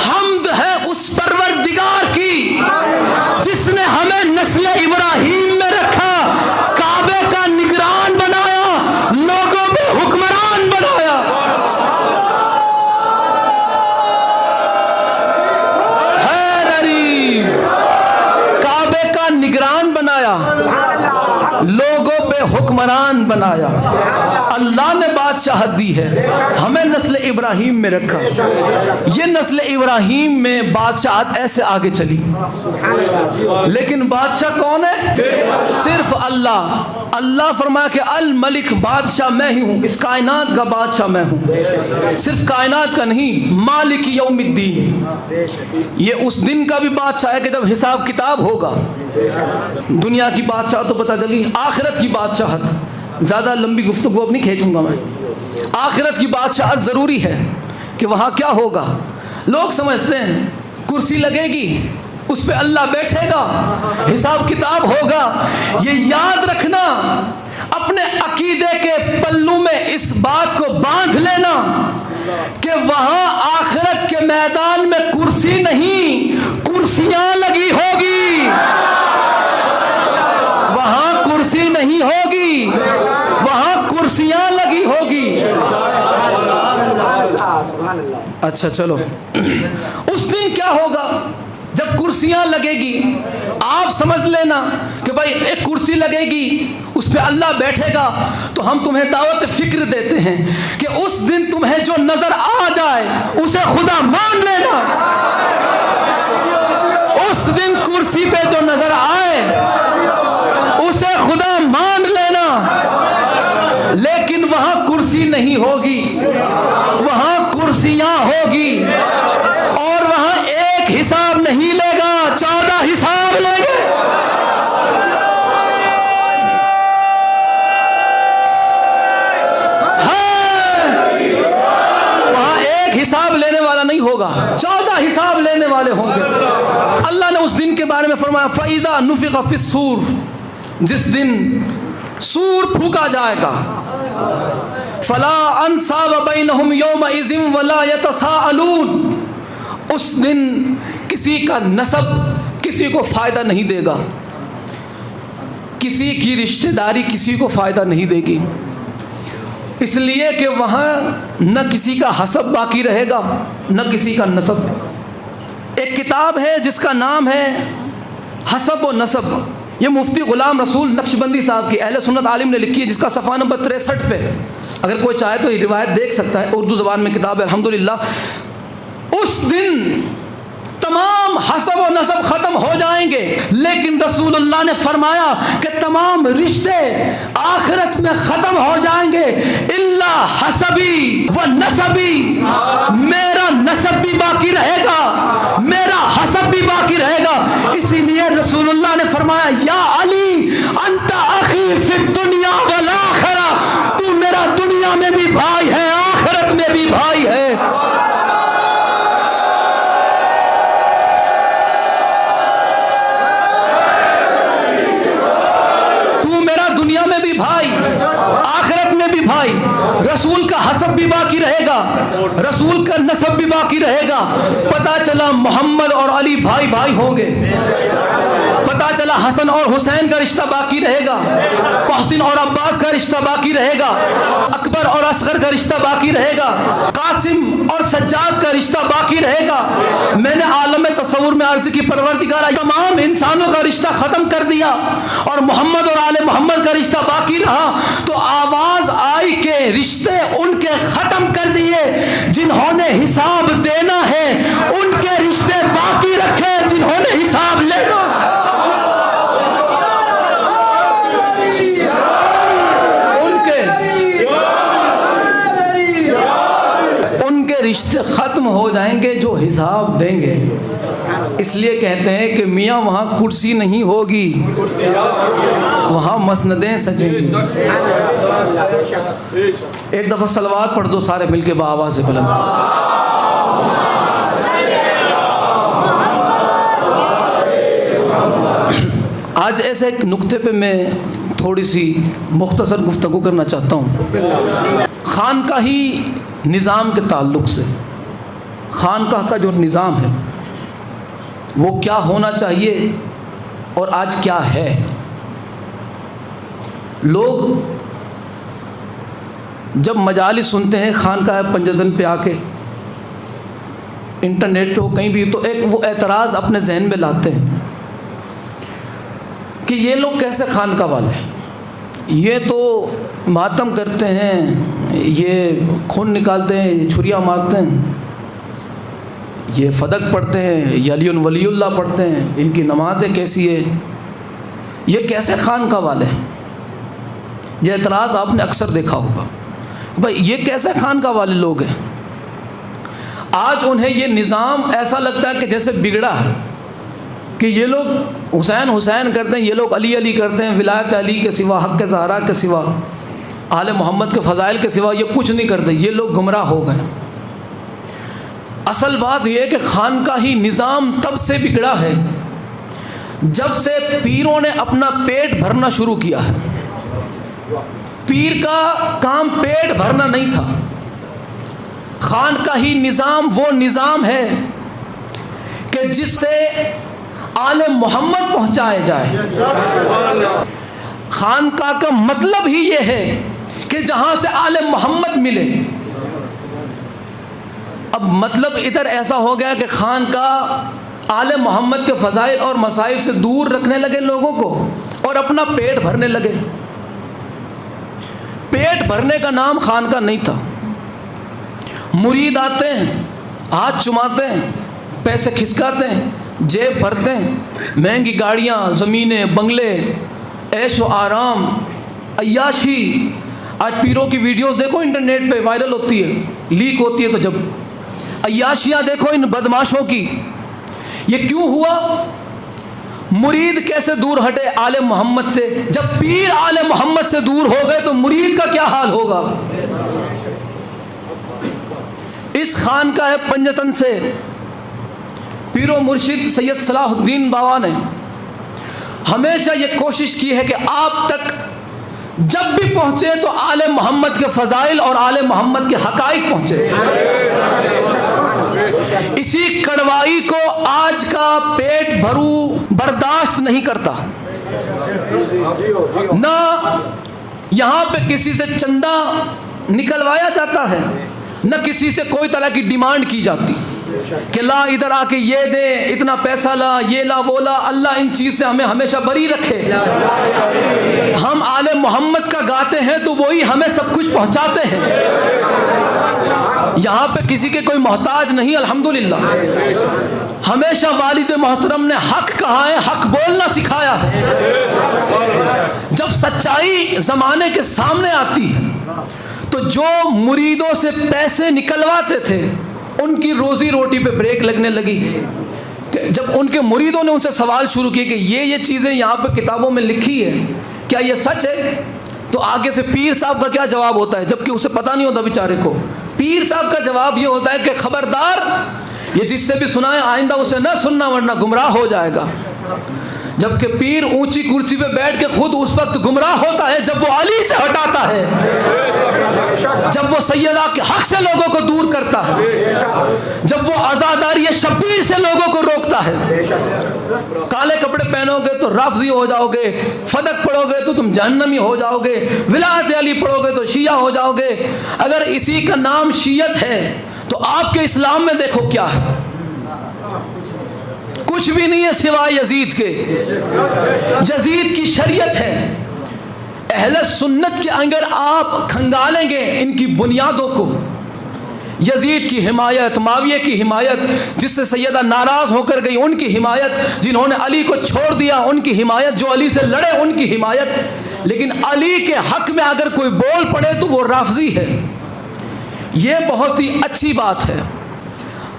हम्द है उस परवरदिगार की जिसने हमें नस्ल इब्राहिम में रखा, काबे का निगरान बनाया, लोगों पे हुक्मरान बनाया। हैदरी, काबे का निगरान बनाया, लोगों पे हुक्मरान बनाया। अल्लाह ने बादशाहत दी है, हमें नस्ल इब्राहिम में रखा। ये नस्ल इब्राहिम में बादशाहत ऐसे आगे चली। लेकिन बादशाह कौन है? सिर्फ अल्लाह। अल्लाह फरमाया कि अल मलिक, बादशाह मैं ही हूँ, इस कायनात का बादशाह मैं हूँ। सिर्फ कायनात का नहीं, मालिक यौमिद्दीन, ये उस दिन का भी बादशाह है कि जब हिसाब किताब होगा। दुनिया की बादशाह तो पता चली, आखिरत की बादशाहत ज़्यादा लंबी गुफ्तगू अब नहीं खींचूंगा मैं। आखिरत की बादशाहत ज़रूरी है कि वहाँ क्या होगा। लोग समझते हैं कुर्सी लगेगी, उस पे अल्लाह बैठेगा, हिसाब किताब होगा। ये याद रखना, अपने अकीदे के पल्लू में इस बात को बांध लेना कि वहाँ आखिरत के मैदान में कुर्सी नहीं, कुर्सियाँ लगी होगी। वहाँ कुर्सी नहीं होगी, वहाँ कुर्सियाँ लगी होगी। अच्छा चलो, उस दिन क्या होगा जब कुर्सियाँ लगेगी? आप समझ लेना कि भाई एक कुर्सी लगेगी, उस पे अल्लाह बैठेगा। तो हम तुम्हें दावत फिक्र देते हैं कि उस दिन तुम्हें जो नजर आ जाए उसे खुदा मान लेना। उस दिन कुर्सी पे जो नजर आए उसे खुदा मान लेना। लेकिन वहां कुर्सी नहीं होगी, वहां कुर्सियां होगी। और वहां एक हिसाब नहीं लेगा, 14 हिसाब लेंगे। वहां एक हिसाब लेने वाला नहीं होगा, 14 हिसाब लेने वाले होंगे। अल्लाह ने उस दिन के बारे में फरमाया, फ़इज़ा नुफ़िख़ फ़िस्सूर, जिस दिन सूर फूका जाएगा, फ़ला अंसाब बैनहुम यौमइज़िन वला यतसाअलून, उस दिन किसी का नसब किसी को फ़ायदा नहीं देगा, किसी की रिश्तेदारी किसी को फ़ायदा नहीं देगी। इसलिए कि वहाँ न किसी का हसब बाकी रहेगा, न किसी का नसब। एक किताब है जिसका नाम है हसब व नसब, ये मुफ्ती ग़ुलाम रसूल नक्शबंदी साहब की अहले सुन्नत आलिम ने लिखी है, जिसका सफ़ा नंबर 63 पे अगर कोई चाहे तो ये रिवायत देख सकता है। उर्दू ज़बान में किताब है अल्हम्दुलिल्लाह। उस दिन तमाम हसब व नसब ख़त्म हो जाएंगे, लेकिन रसूलुल्लाह ने फरमाया कि तमाम रिश्ते आखिरत में ख़त्म हो जाएंगे, इल्ला हसबी व नसबी, मेरा नसब भी बाकी रहेगा, मेरा हसब भी बाकी रहेगा। इसीलिए रसूलुल्लाह ने फरमाया, या अली अंता अखी फिद दुनिया वल आखिरा, तू मेरा दुनिया में भी भाई है, आखिरत में भी भाई है। दुनिया में भी भाई, आखिरत में भी भाई। रसूल का हसब भी बाकी रहेगा, रसूल का नसब भी बाकी रहेगा। पता चला मोहम्मद और अली भाई भाई होंगे, पता चला हसन और हुसैन का रिश्ता बाकी रहेगा, मोहसिन और अब्बास का रिश्ता बाकी रहेगा, अकबर और असगर का रिश्ता बाकी रहेगा, कासिम और सज्जाद का रिश्ता बाकी रहेगा। मैंने आलम तसव्वुर में अर्ज़ की परवरदिगार तमाम इंसानों का रिश्ता ख़त्म कर दिया और मोहम्मद और आले मोहम्मद का रिश्ता बाकी रहा। तो आवाज़ आई के रिश्ते उनके ख़त्म कर दिए जिन्होंने हिसाब देना है, उनके रिश्ते बाकी रखे जिन्होंने हिसाब लेना। उनके रिश्ते ख़त्म हो जाएंगे जो हिसाब देंगे। इसलिए कहते हैं कि मियाँ वहाँ कुर्सी नहीं होगी, वहाँ मसनदें सजेंगी। एक दफ़ा सलवात पढ़ दो सारे मिलके बाआवाज़ से बुलंद। आज ऐसे एक नुक्ते पे मैं थोड़ी सी मुख्तसर गुफ्तगू करना चाहता हूँ। खानकाही निज़ाम के ताल्लुक़ से, खानकाह का जो निज़ाम है वो क्या होना चाहिए और आज क्या है। लोग जब मजालिस सुनते हैं खानकाह पंजतन पे आके, इंटरनेट पे हो कहीं भी, तो एक वो एतराज़ अपने जहन में लाते हैं कि ये लोग कैसे खानकाह वाले हैं, ये तो मातम करते हैं, ये खून निकालते हैं, ये छुरियाँ मारते हैं, ये फदक पढ़ते हैं, ये अली वलीउल्लाह पढ़ते हैं, इनकी नमाज़ें कैसी है, ये कैसे खानकाह वाले हैं। ये एतराज़ आपने अक्सर देखा होगा, भाई ये कैसे खानकाह वाले लोग हैं। आज उन्हें ये निज़ाम ऐसा लगता है कि जैसे बिगड़ा है, कि ये लोग हुसैन हुसैन करते हैं, ये लोग अली अली करते हैं, विलायत अली के सिवा, हक़ ज़हरा के सिवा, आले मोहम्मद के फ़ज़ाइल के सिवा ये कुछ नहीं करते, ये लोग गुमराह हो गए। असल बात यह है कि खानकाही निज़ाम तब से बिगड़ा है जब से पीरों ने अपना पेट भरना शुरू किया है। पीर का काम पेट भरना नहीं था। खानकाही निज़ाम वो निज़ाम है कि जिससे आले मोहम्मद पहुँचाए जाए। खानका का मतलब ही ये है कि जहाँ से आले मोहम्मद मिले। अब मतलब इधर ऐसा हो गया कि खानका आले मोहम्मद के फ़ज़ाइल और मसाइब से दूर रखने लगे लोगों को और अपना पेट भरने लगे। पेट भरने का नाम खानका नहीं था। मुरीद आते हैं, हाथ चुमाते हैं, पैसे खिसकाते हैं, जेब भरते हैं, महंगी गाड़ियाँ, ज़मीनें, बंगले, ऐश व आराम, अय्याशी। आज पीरों की वीडियोस देखो, इंटरनेट पे वायरल होती है, लीक होती है। तो जब अय्याशियाँ देखो इन बदमाशों की, ये क्यों हुआ? मुरीद कैसे दूर हटे आले मोहम्मद से? जब पीर आले मोहम्मद से दूर हो गए तो मुरीद का क्या हाल होगा? इस खानका है पंजतन से पीरो मुर्शिद सैयद सलाहुद्दीन बाबा ने हमेशा ये कोशिश की है कि आप तक जब भी पहुंचे तो आले मोहम्मद के फ़ज़ाइल और आले मोहम्मद के हक़ाइक़ पहुंचे। इसी कड़वाई को आज का पेट भरू बर्दाश्त नहीं करता। ना यहाँ पे किसी से चंदा निकलवाया जाता है, न किसी से कोई तरह की डिमांड की जाती कि ला इधर आके ये दे, इतना पैसा ला, ये ला, वो ला। अल्लाह इन चीज़ से हमें हमेशा बरी रखे। हम आले मोहम्मद का गाते हैं तो वही हमें सब कुछ पहुंचाते हैं। यहाँ पे किसी के कोई मोहताज नहीं, अल्हम्दुलिल्लाह। हमेशा वालिद मोहतरम ने हक कहा है, हक बोलना सिखाया है। जब सच्चाई ज़माने के सामने आती है तो जो मुरीदों से पैसे निकलवाते थे उनकी रोज़ी रोटी पे ब्रेक लगने लगी। जब उनके मुरीदों ने उनसे सवाल शुरू किए कि ये चीज़ें यहाँ पे किताबों में लिखी है, क्या ये सच है? तो आगे से पीर साहब का क्या जवाब होता है, जबकि उसे पता नहीं होता बेचारे को। पीर साहब का जवाब ये होता है कि खबरदार, ये जिससे भी सुनाए आइंदा उसे न सुनना वरना गुमराह हो जाएगा। जबकि पीर ऊंची कुर्सी पे बैठ के खुद उस वक्त गुमराह होता है जब वो अली से हटाता है, जब वो सैयदा के हक से लोगों को दूर करता है, जब वो आज़ादारी शब्बीर से लोगों को रोकता है। काले कपड़े पहनोगे तो राफ़ज़ी हो जाओगे, फदक पढ़ोगे तो तुम जहन्नमी हो जाओगे, विलायत अली पढ़ोगे तो शिया हो जाओगे। अगर इसी का नाम शियत है तो आपके इस्लाम में देखो क्या है, कुछ भी नहीं है सिवाय यजीद के। यजीद की शरीयत है। अहले सुन्नत के अगर आप खंगालेंगे इनकी बुनियादों को, यजीद की हिमायत, माविया की हिमायत, जिससे सैयदा नाराज़ होकर गई उनकी हिमायत, जिन्होंने अली को छोड़ दिया उनकी हिमायत, जो अली से लड़े उनकी हिमायत। लेकिन अली के हक में अगर कोई बोल पड़े तो वो राफ़ज़ी है। ये बहुत ही अच्छी बात है।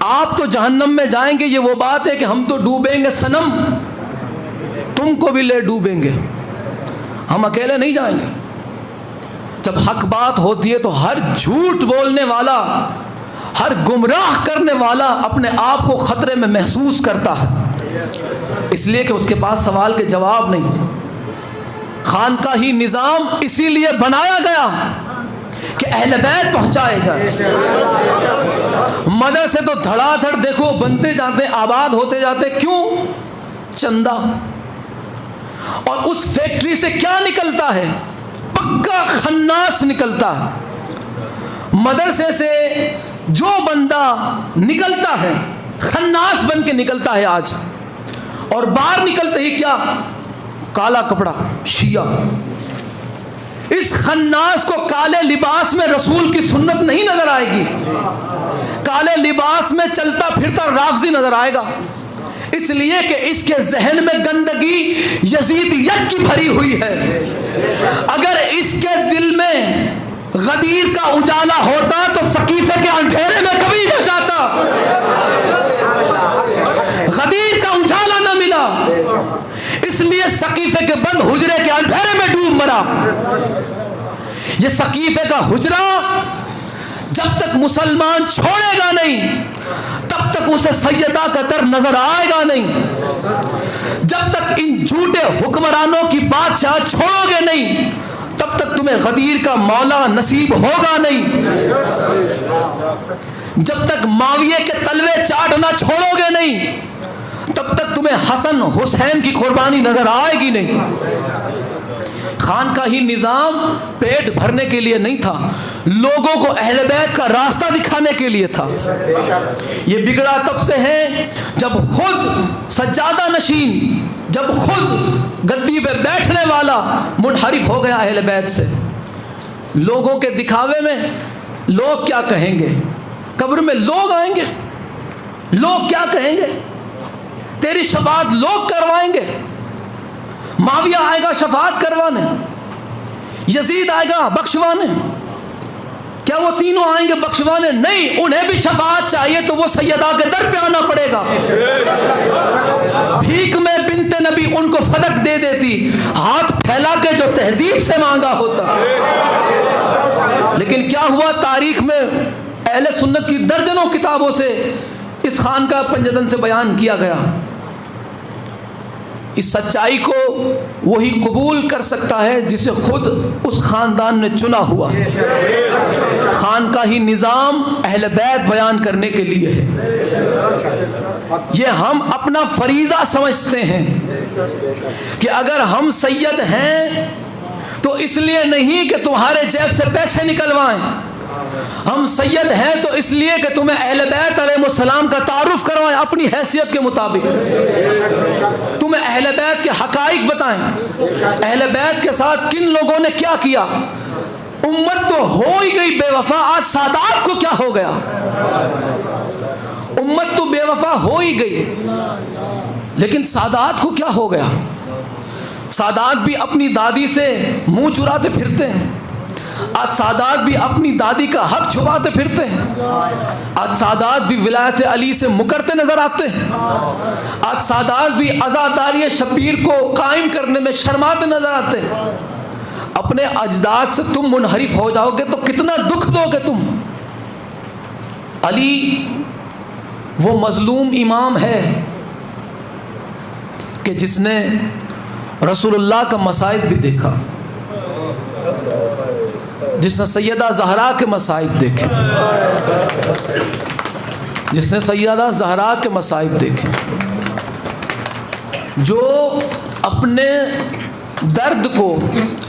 आप तो जहन्नम में जाएंगे, ये वो बात है कि हम तो डूबेंगे सनम, तुमको भी ले डूबेंगे, हम अकेले नहीं जाएंगे। जब हक बात होती है तो हर झूठ बोलने वाला, हर गुमराह करने वाला अपने आप को खतरे में महसूस करता है, इसलिए कि उसके पास सवाल के जवाब नहीं। खानकाही निज़ाम इसीलिए बनाया गया कि अहले बैत पहुंचाए जाए। मदरसे तो धड़ाधड़ देखो बनते जाते, आबाद होते जाते, क्यों? चंदा। और उस फैक्ट्री से क्या निकलता है? पक्का खन्नास निकलता है। मदरसे से जो बंदा निकलता है खन्नास बन के निकलता है आज, और बाहर निकलते ही क्या? काला कपड़ा, शिया। इस खन्नास को काले लिबास में रसूल की सुन्नत नहीं नजर आएगी, काले लिबास में चलता फिरता राफ़ज़ी नजर आएगा। इसलिए कि इसके जहन में गंदगी यजीदियत की भरी हुई है। अगर इसके दिल में गदीर का उजाला होता तो सकीफे के अंधेरे में कभी न जाता। गदीर का उजाला न मिला, इसलिए सकीफे के बंद हुजरे के अंधेरे में डूब मरा। ये सकीफे का हुजरा जब तक मुसलमान छोड़ेगा नहीं, उसे सैयदा का दर नजर आएगा नहीं। जब तक इन झूठे हुक्मरानों की बादशाह छोड़ोगे नहीं, तब तक तुम्हें गदीर का मौला नसीब होगा नहीं। जब तक माविये के तलवे चाटना छोड़ोगे नहीं, तब तक तुम्हें हसन हुसैन की कुर्बानी नजर आएगी नहीं। खान का ही निज़ाम पेट भरने के लिए नहीं था, लोगों को अहले बैत का रास्ता दिखाने के लिए था। ये बिगड़ा तब से है जब खुद सज्जादा नशीन, जब खुद गद्दी पे बैठने वाला मुनहरिफ हो गया अहले बैत से। लोगों के दिखावे में लोग क्या कहेंगे, कब्र में लोग आएंगे, लोग क्या कहेंगे, तेरी शफात लोग करवाएंगे। माविया आएगा शफात करवाने, यजीद आएगा बख्शवाने। क्या वो तीनों आएंगे बख्शवाने? नहीं, उन्हें भी शफात चाहिए तो वो सैयदा के दर पे आना पड़ेगा। भीख में बिनते नबी उनको फलक दे देती, हाथ फैला के जो तहजीब से मांगा होता। लेकिन क्या हुआ, तारीख में अहले सुन्नत की दर्जनों किताबों से इस खान का पंजतन से बयान किया गया। इस सच्चाई को वही कबूल कर सकता है जिसे खुद उस ख़ानदान ने चुना हुआ। खान का ही निज़ाम अहले बैत बयान करने के लिए है। ये हम अपना फरीज़ा समझते हैं कि अगर हम सैयद हैं तो इसलिए नहीं कि तुम्हारे जेब से पैसे निकलवाएं, हम सैयद हैं तो इसलिए कि तुम्हें अहले बैत अलैहिस्सलाम का तारुफ करवाएं अपनी हैसियत के मुताबिक, तुम्हें अहले बैत के हकाइक बताएं, अहले बैत के साथ किन लोगों ने क्या किया। उम्मत तो हो ही गई बेवफा, आज सादात को क्या हो गया। उम्मत तो बेवफा हो ही गई, लेकिन सादात को क्या हो गया। सादात भी अपनी दादी से मुंह चुराते फिरते हैं, आज सादात भी अपनी दादी का हक छुपाते फिरते हैं, आज सादात भी विलायत अली से मुकरते नजर आते हैं, आज सादात भी आज़ादारी शबीर को कायम करने में शर्माते नजर आते हैं। अपने अजदाद से तुम मुनहरिफ हो जाओगे तो कितना दुख दोगे तुम। अली वो मजलूम इमाम है कि जिसने रसूलुल्लाह का मसाइब भी देखा, जिसने सैयदा ज़हरा के मसाइब देखे, जिसने सैयदा ज़हरा के मसाइब देखे, जो अपने दर्द को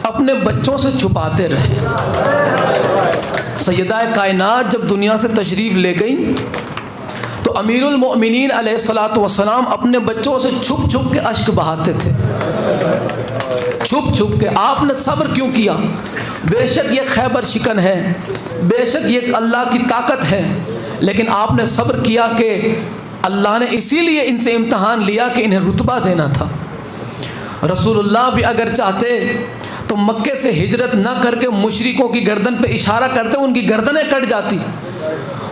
अपने बच्चों से छुपाते रहे। सैयदा कायनात जब दुनिया से तशरीफ़ ले गई तो अमीरुल मोमिनीन अलैहिस्सलातु वस्सलाम अपने बच्चों से छुप छुप के अश्क बहाते थे, छुप छुप के। आपने सब्र क्यों किया? बेशक ये खैबर शिकन है, बेशक ये अल्लाह की ताकत है, लेकिन आपने सब्र किया कि अल्लाह ने इसीलिए इनसे इम्तहान लिया कि इन्हें रुतबा देना था। रसूलुल्लाह भी अगर चाहते तो मक्के से हिजरत न करके मुशरिकों की गर्दन पे इशारा करते, उनकी गर्दनें कट जाती।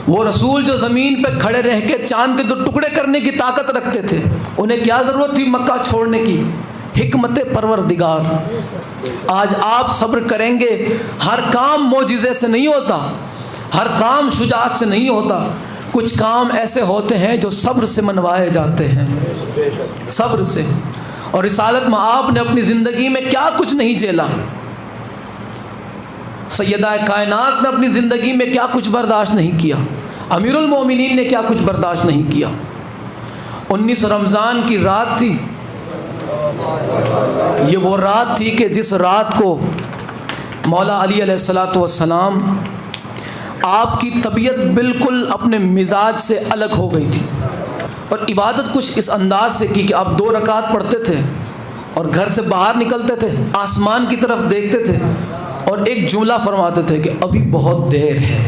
वो रसूल जो ज़मीन पे खड़े रह के चांद के 2 टुकड़े करने की ताकत रखते थे, उन्हें क्या ज़रूरत थी मक्का छोड़ने की। हिकमत परवरदिगार, आज आप सब्र करेंगे। हर काम मोजिज़े से नहीं होता, हर काम शुजाअत से नहीं होता, कुछ काम ऐसे होते हैं जो सब्र से मनवाए जाते हैं, सब्र से। और रिसालत में आपने अपनी ज़िंदगी में क्या कुछ नहीं झेला, सैयदा कायनात ने अपनी ज़िंदगी में क्या कुछ बर्दाश्त नहीं किया, अमीरुल मोमिनीन ने क्या कुछ बर्दाश्त नहीं किया। 19 रमज़ान की रात थी, ये वो रात थी कि जिस रात को मौला अली अलैहिस्सलातु वस्सलाम आपकी तबीयत बिल्कुल अपने मिजाज से अलग हो गई थी। और इबादत कुछ इस अंदाज से की कि आप 2 रकात पढ़ते थे और घर से बाहर निकलते थे, आसमान की तरफ देखते थे और एक जुमला फरमाते थे कि अभी बहुत देर है,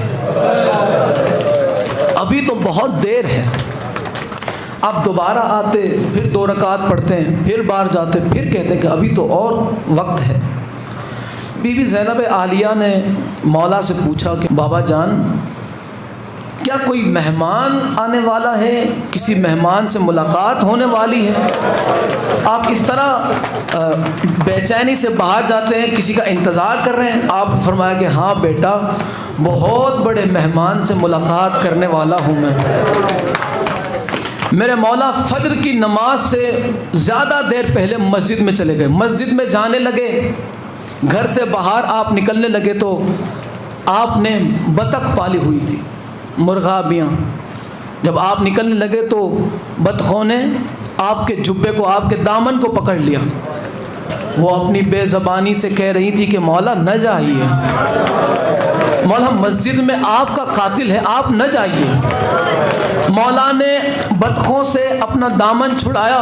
अभी तो बहुत देर है। आप दोबारा आते, फिर 2 रकात पढ़ते हैं, फिर बाहर जाते, फिर कहते हैं कि अभी तो और वक्त है। बीबी ज़ैनब आलिया ने मौला से पूछा कि बाबा जान, क्या कोई मेहमान आने वाला है, किसी मेहमान से मुलाकात होने वाली है, आप इस तरह बेचैनी से बाहर जाते हैं, किसी का इंतज़ार कर रहे हैं? आप फरमाया कि हाँ बेटा, बहुत बड़े मेहमान से मुलाकात करने वाला हूँ मैं। मेरे मौला फजर की नमाज से ज़्यादा देर पहले मस्जिद में चले गए। मस्जिद में जाने लगे, घर से बाहर आप निकलने लगे तो आपने बतख पाली हुई थी, मुर्गाबियाँ। जब आप निकलने लगे तो बतखों ने आपके जुब्बे को, आपके दामन को पकड़ लिया। वो अपनी बेज़बानी से कह रही थी कि मौला न जाइए, मौला मस्जिद में आपका कातिल है, आप न जाइए। मौला ने बतखों से अपना दामन छुड़ाया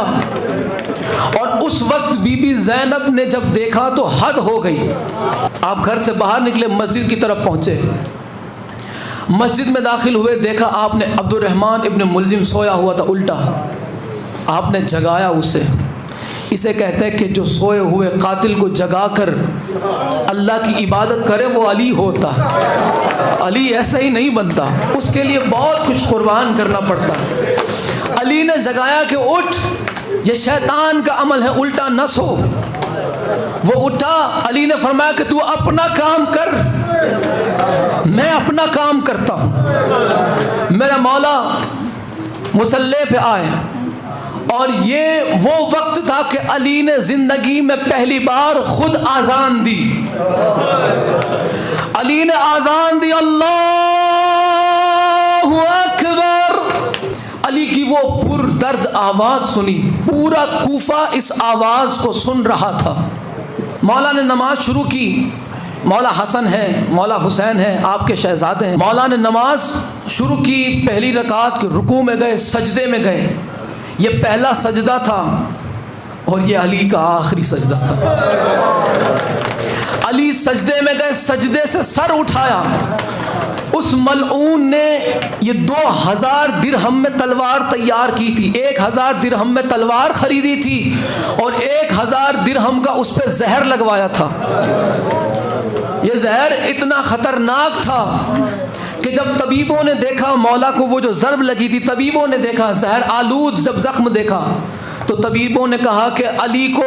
और उस वक्त बीबी ज़ैनब ने जब देखा तो हद हो गई। आप घर से बाहर निकले, मस्जिद की तरफ पहुँचे। मस्जिद में दाखिल हुए, देखा आपने अब्दुर्रहमान इब्न मुलजिम सोया हुआ था उल्टा। आपने जगाया उसे। इसे कहते हैं कि जो सोए हुए कातिल को जगाकर अल्लाह की इबादत करे वो अली होता। अली ऐसा ही नहीं बनता, उसके लिए बहुत कुछ कुर्बान करना पड़ता। अली ने जगाया कि उठ, ये शैतान का अमल है, उल्टा न सो। वो उठा। अली ने फरमाया कि तू अपना काम कर, मैं अपना काम करता हूँ। मेरा मौला मुसल्ले पे आए और ये वो वक्त था कि अली ने ज़िंदगी में पहली बार खुद आज़ान दी। अली ने आज़ान दी, अल्लाहु अकबर। अली की वो पुरदर्द आवाज़ सुनी, पूरा कूफा इस आवाज़ को सुन रहा था। मौला ने नमाज शुरू की। मौला हसन है, मौला हुसैन है, आपके शहजादे हैं। मौला ने नमाज शुरू की। पहली रकात के रुकू में गए, सजदे में गए। ये पहला सजदा था और ये अली का आखिरी सजदा था। अली सजदे में गए, सजदे से सर उठाया। उस मलऊन ने ये 2000 दिरहम में तलवार तैयार की थी, 1000 दिरहम में तलवार खरीदी थी और 1000 दिरहम का उस पर जहर लगवाया था। ये जहर इतना ख़तरनाक था कि जब तबीबों ने देखा मौला को, वो जो ज़र्ब लगी थी, तबीबों ने देखा जहर आलूद जब ज़ख्म देखा तो तबीबों ने कहा कि अली को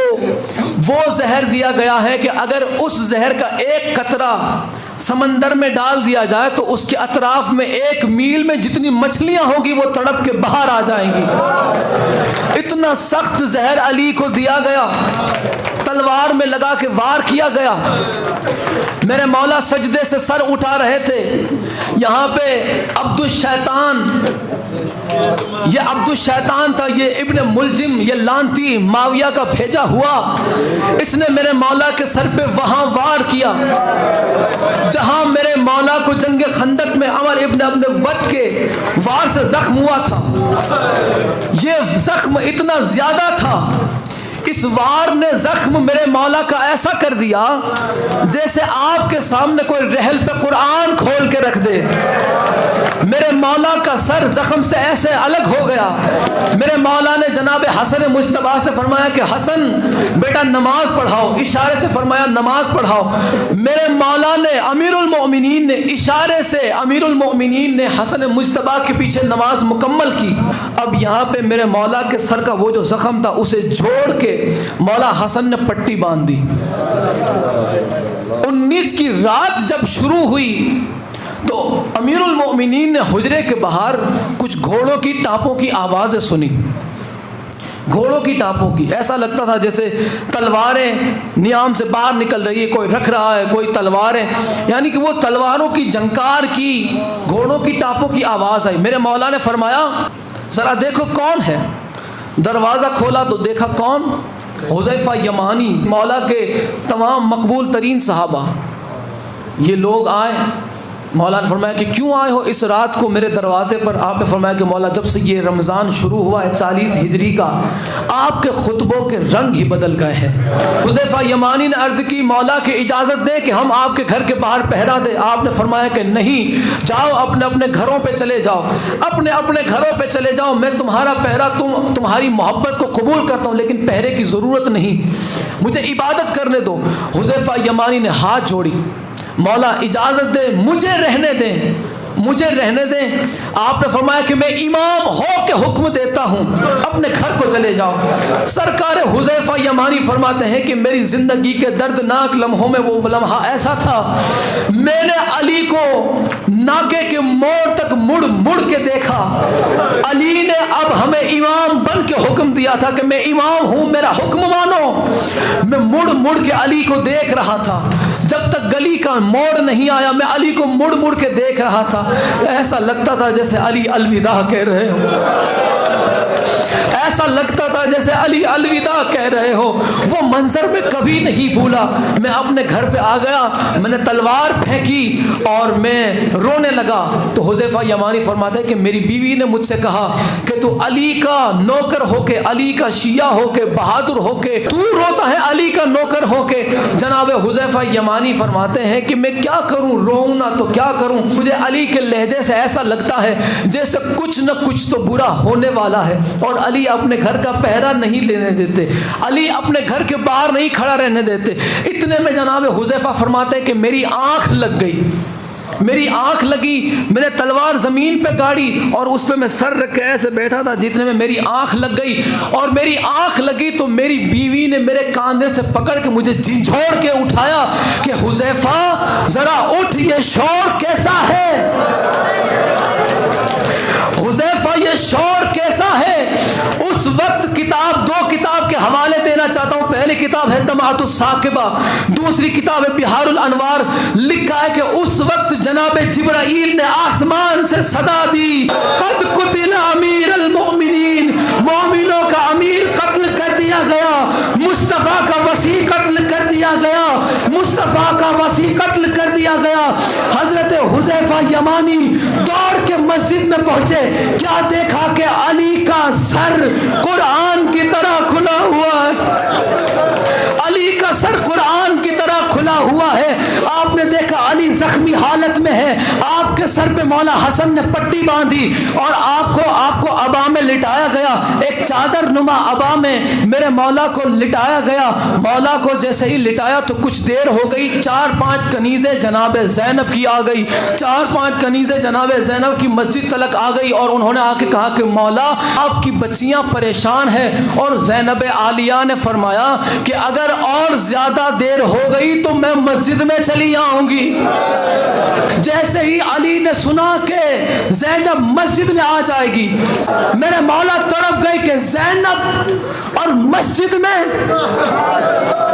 वो जहर दिया गया है कि अगर उस जहर का एक कतरा समंदर में डाल दिया जाए तो उसके अतराफ में 1 मील में जितनी मछलियां होगी वो तड़प के बाहर आ जाएंगी। इतना सख्त जहर अली को दिया गया, तलवार में लगा के वार किया गया। मेरे मौला सजदे से सर उठा रहे थे। यहाँ पे अब्दुल शैतान, ये अब्दुल शैतान था, ये इब्न मुलजिम, ये लानती माविया का भेजा हुआ। इसने मेरे मौला के सर पे वहाँ वार किया जहाँ मेरे मौला को जंग खंदक में अमर इब्न अब्न वद के वार से जख्म हुआ था। ये जख्म इतना ज़्यादा था, इस वार ने जख्म मेरे मौला का ऐसा कर दिया जैसे आपके सामने कोई रहल पे कुरान खोल के रख दे। मेरे मौला का सर जख्म से ऐसे अलग हो गया। मेरे मौला ने जनाब हसन मुश्तबा से फरमाया कि हसन बेटा नमाज पढ़ाओ, इशारे से फरमाया नमाज पढ़ाओ। मेरे मौला ने अमीरुल मोमिनीन ने इशारे से, अमीरुल मोमिनीन ने हसन मुश्तबा के पीछे नमाज मुकम्मल की। अब यहाँ पे मेरे मौला के सर का वो जो जख्म था उसे जोड़ के मौला हसन ने पट्टी बांध दी। 19 की रात जब शुरू हुई तो अमीरुल मोमिनीन ने हुजरे के बाहर कुछ घोड़ों की टापों की आवाज़ें सुनी। घोड़ों की टापों की, ऐसा लगता था जैसे तलवारें नियाम से बाहर निकल रही है, कोई रख रहा है, कोई तलवारें, यानी कि वो तलवारों की झंकार की, घोड़ों की टापों की आवाज़ आई। मेरे मौला ने फरमाया ज़रा देखो कौन है। दरवाज़ा खोला तो देखा कौन, हुज़ैफ़ा यमानी, मौला के तमाम मकबूल तरीन सहाबा। ये लोग आए। मौला ने फरमाया कि क्यों आए हो इस रात को मेरे दरवाज़े पर। आपने फरमाया कि मौला जब से ये रमज़ान शुरू हुआ है 40 हिजरी का, आपके खुतबों के रंग ही बदल गए हैं। हुज़ैफ़ा यमानी ने अर्ज़ की मौला की इजाज़त दें कि हम आपके घर के बाहर पहरा दें। आपने फरमाया कि नहीं, जाओ अपने अपने घरों पे चले जाओ, अपने अपने घरों पे चले जाओ। मैं तुम्हारा पहरा, तुम्हारी मोहब्बत को कबूल करता हूँ, लेकिन पहरे की ज़रूरत नहीं, मुझे इबादत करने दो। हुज़ैफ़ा यमानी ने हाथ जोड़ी, मौला इजाज़त दे, मुझे रहने दें, मुझे रहने दें। आपने फरमाया कि मैं इमाम हो के हुक्म देता हूँ, अपने घर को चले जाओ। सरकार हुज़ैफ़ा यमानी फरमाते हैं कि मेरी ज़िंदगी के दर्दनाक लम्हों में वो लम्हा ऐसा था, मैंने अली को नाके के मोड़ तक मुड़ मुड़ के देखा। अली ने अब हमें इमाम बन के हुक्म दिया था कि मैं इमाम हूँ, मेरा हुक्म मानो। मैं मुड़ मुड़ के अली को देख रहा था, जब तक गली का मोड़ नहीं आया मैं अली को मुड़ मुड़ के देख रहा था। ऐसा लगता था जैसे अली अलविदा कह रहे हो, ऐसा लगता था जैसे अली अलविदा कह रहे हो। वो मंजर मैं कभी नहीं भूला। मैं अपने घर पे आ गया, मैंने तलवार फेंकी और मैं रोने लगा। तो हुज़ैफा यमानी फरमाते हैं कि मेरी बीवी ने मुझसे कहा कि तू अली का नौकर होके, अली का शिया होके, बहादुर होके तू रोता है, अली का नौकर होके। जनाब हुज़ैफा यमानी फरमाते हैं कि मैं क्या करूं, रोऊं ना तो क्या करूं। मुझे अली के लहजे से ऐसा लगता है जैसे कुछ न कुछ तो बुरा होने वाला है। और अली अपने घर का पहरा नहीं लेने देते, अली अपने घर के बाहर नहीं खड़ा रहने देते। इतने में जनाब हुज़ैफा फरमाते हैं कि मेरी आंख लग गई, मेरी आंख लगी। मैंने तलवार ज़मीन पे गाड़ी और उस पर मैं सर रख के ऐसे बैठा था। जितने में मेरी आंख लग गई और मेरी आंख लगी तो मेरी बीवी ने मेरे कंधे से पकड़ के मुझे झिंझोड़ के उठाया कि हुज़ैफा ज़रा उठ, ये शोर कैसा है, हुज़ैफा ये शोर कैसा है। उस वक्त दो किताब के हवाले देना चाहता हूँ। पहली किताब है तमाअतुस साकिबा, दूसरी किताब है बिहारुल अनवार। लिखा है कि उस वक्त जनाब जिब्राईल ने आसमान से सदा दी, कद कुतिला अमीर अल मोमिनीन, मोमिनों का अमीर कत्ल कर दिया गया, मुस्तफ़ा का वसी कत्ल कर दिया गया, मुस्तफ़ा का वसी कत्ल कर दिया गया। हजरत हुज़ैफा यमानी दौड़ के मस्जिद में पहुंचे। क्या देखा कि अली का सर कुरान की तरह खुला हुआ है, अली का सर कुरान की तरह खुला हुआ है। आपने देखा अली जख्मी हालत में है, आपके सर पे मौला हसन ने पट्टी बांधी और आपको अबा में लिटाया गया, एक चादर नुमा अबा में मेरे मौला को लिटाया गया। मौला को जैसे ही लिटाया तो कुछ देर हो गई, 4-5 कनीज़ें जनाब ज़ैनब की आ गई, 4-5 कनीज़ें जनाब ज़ैनब की मस्जिद तलक आ गई। और उन्होंने आके कहा कि मौला आपकी बच्चियां परेशान हैं। और ज़ैनब आलिया ने फरमाया कि अगर और ज़्यादा देर हो गई तो मैं मस्जिद में चली आऊंगी। जैसे ही अली ने सुना कि ज़ैनब मस्जिद में आ जाएगी, मेरे मौला तड़प गए कि ज़ैनब और मस्जिद में,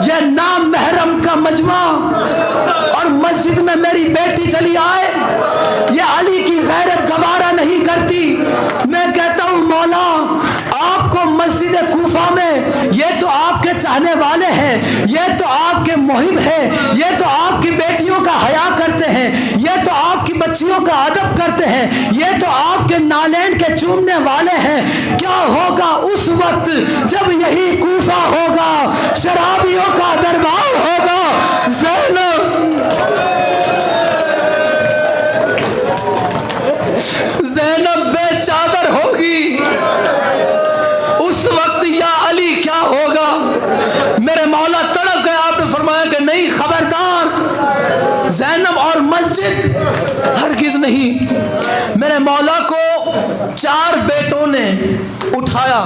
यह नाम महरम का मजमा और मस्जिद में मेरी बेटी चली आए, यह अली की गैरत गवारा नहीं करती। मैं कहता हूँ मौला आपको मस्जिद कूफा में, ये तो आपके चाहने वाले हैं, ये तो आपके मुहिब हैं, ये तो आपकी बेटियों का हया करते हैं, ये तो आपकी बच्चियों का अदब करते हैं, ये तो आपके नालैन के चूमने वाले हैं। क्या होगा उस वक्त जब यही कूफा होगा, शराबियों का दरबार होगा। ज़ैनब बेचादर होगी उस वक्त, या अली क्या होगा। मेरे मौला तड़प गए। आपने फरमाया कि नहीं, खबरदार, ज़ैनब और मस्जिद हरगिज़ नहीं। मेरे मौला को 4 बेटों ने उठाया,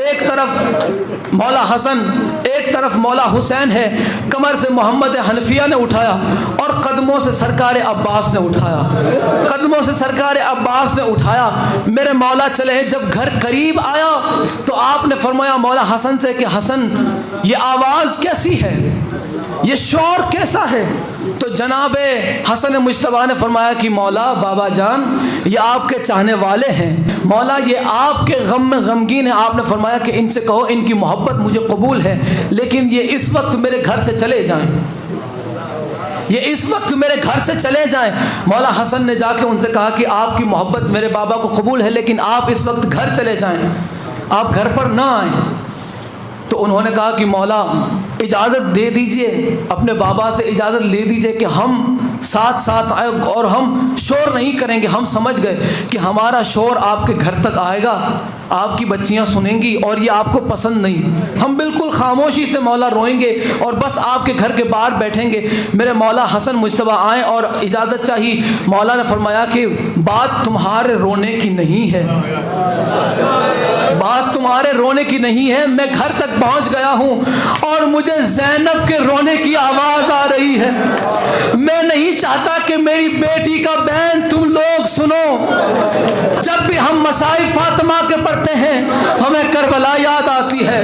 एक तरफ मौला हसन, एक तरफ मौला हुसैन है, कमर से मोहम्मद हनफिया ने उठाया और कदमों से सरकार अब्बास ने उठाया, कदमों से सरकार अब्बास ने उठाया। मेरे मौला चले। जब घर करीब आया तो आपने फरमाया मौला हसन से कि हसन ये आवाज़ कैसी है, ये शोर कैसा है। तो जनाब हसन मुज्तबा ने फरमाया कि मौला बाबा जान ये आपके चाहने वाले हैं, मौला ये आपके गम में गमगीन है। आपने फरमाया कि इनसे कहो इनकी मोहब्बत मुझे कबूल है, लेकिन ये इस वक्त मेरे घर से चले जाएं, ये इस वक्त मेरे घर से चले जाएं। मौला हसन ने जाके उनसे कहा कि आपकी मोहब्बत मेरे बाबा को कबूल है, लेकिन आप इस वक्त घर चले जाएं, आप घर पर ना आएँ। तो उन्होंने कहा कि मौला इजाज़त दे दीजिए, अपने बाबा से इजाज़त ले दीजिए कि हम साथ साथ आए और हम शोर नहीं करेंगे। हम समझ गए कि हमारा शोर आपके घर तक आएगा, आपकी बच्चियां सुनेंगी और ये आपको पसंद नहीं। हम बिल्कुल खामोशी से मौला रोएंगे और बस आपके घर के बाहर बैठेंगे। मेरे मौला हसन मुज्तबा आए और इजाज़त चाहिए। मौला ने फरमाया कि बात तुम्हारे रोने की नहीं है, बात तुम्हारे तुम्हारे रोने की नहीं है। मैं घर तक पहुंच गया हूं और मुझे ज़ैनब के रोने की आवाज़ आ रही है। मैं नहीं चाहता कि मेरी बेटी का बैन तुम लोग सुनो। जब भी हम मसाइब फातिमा के पढ़ते हैं हमें करबला याद आती है।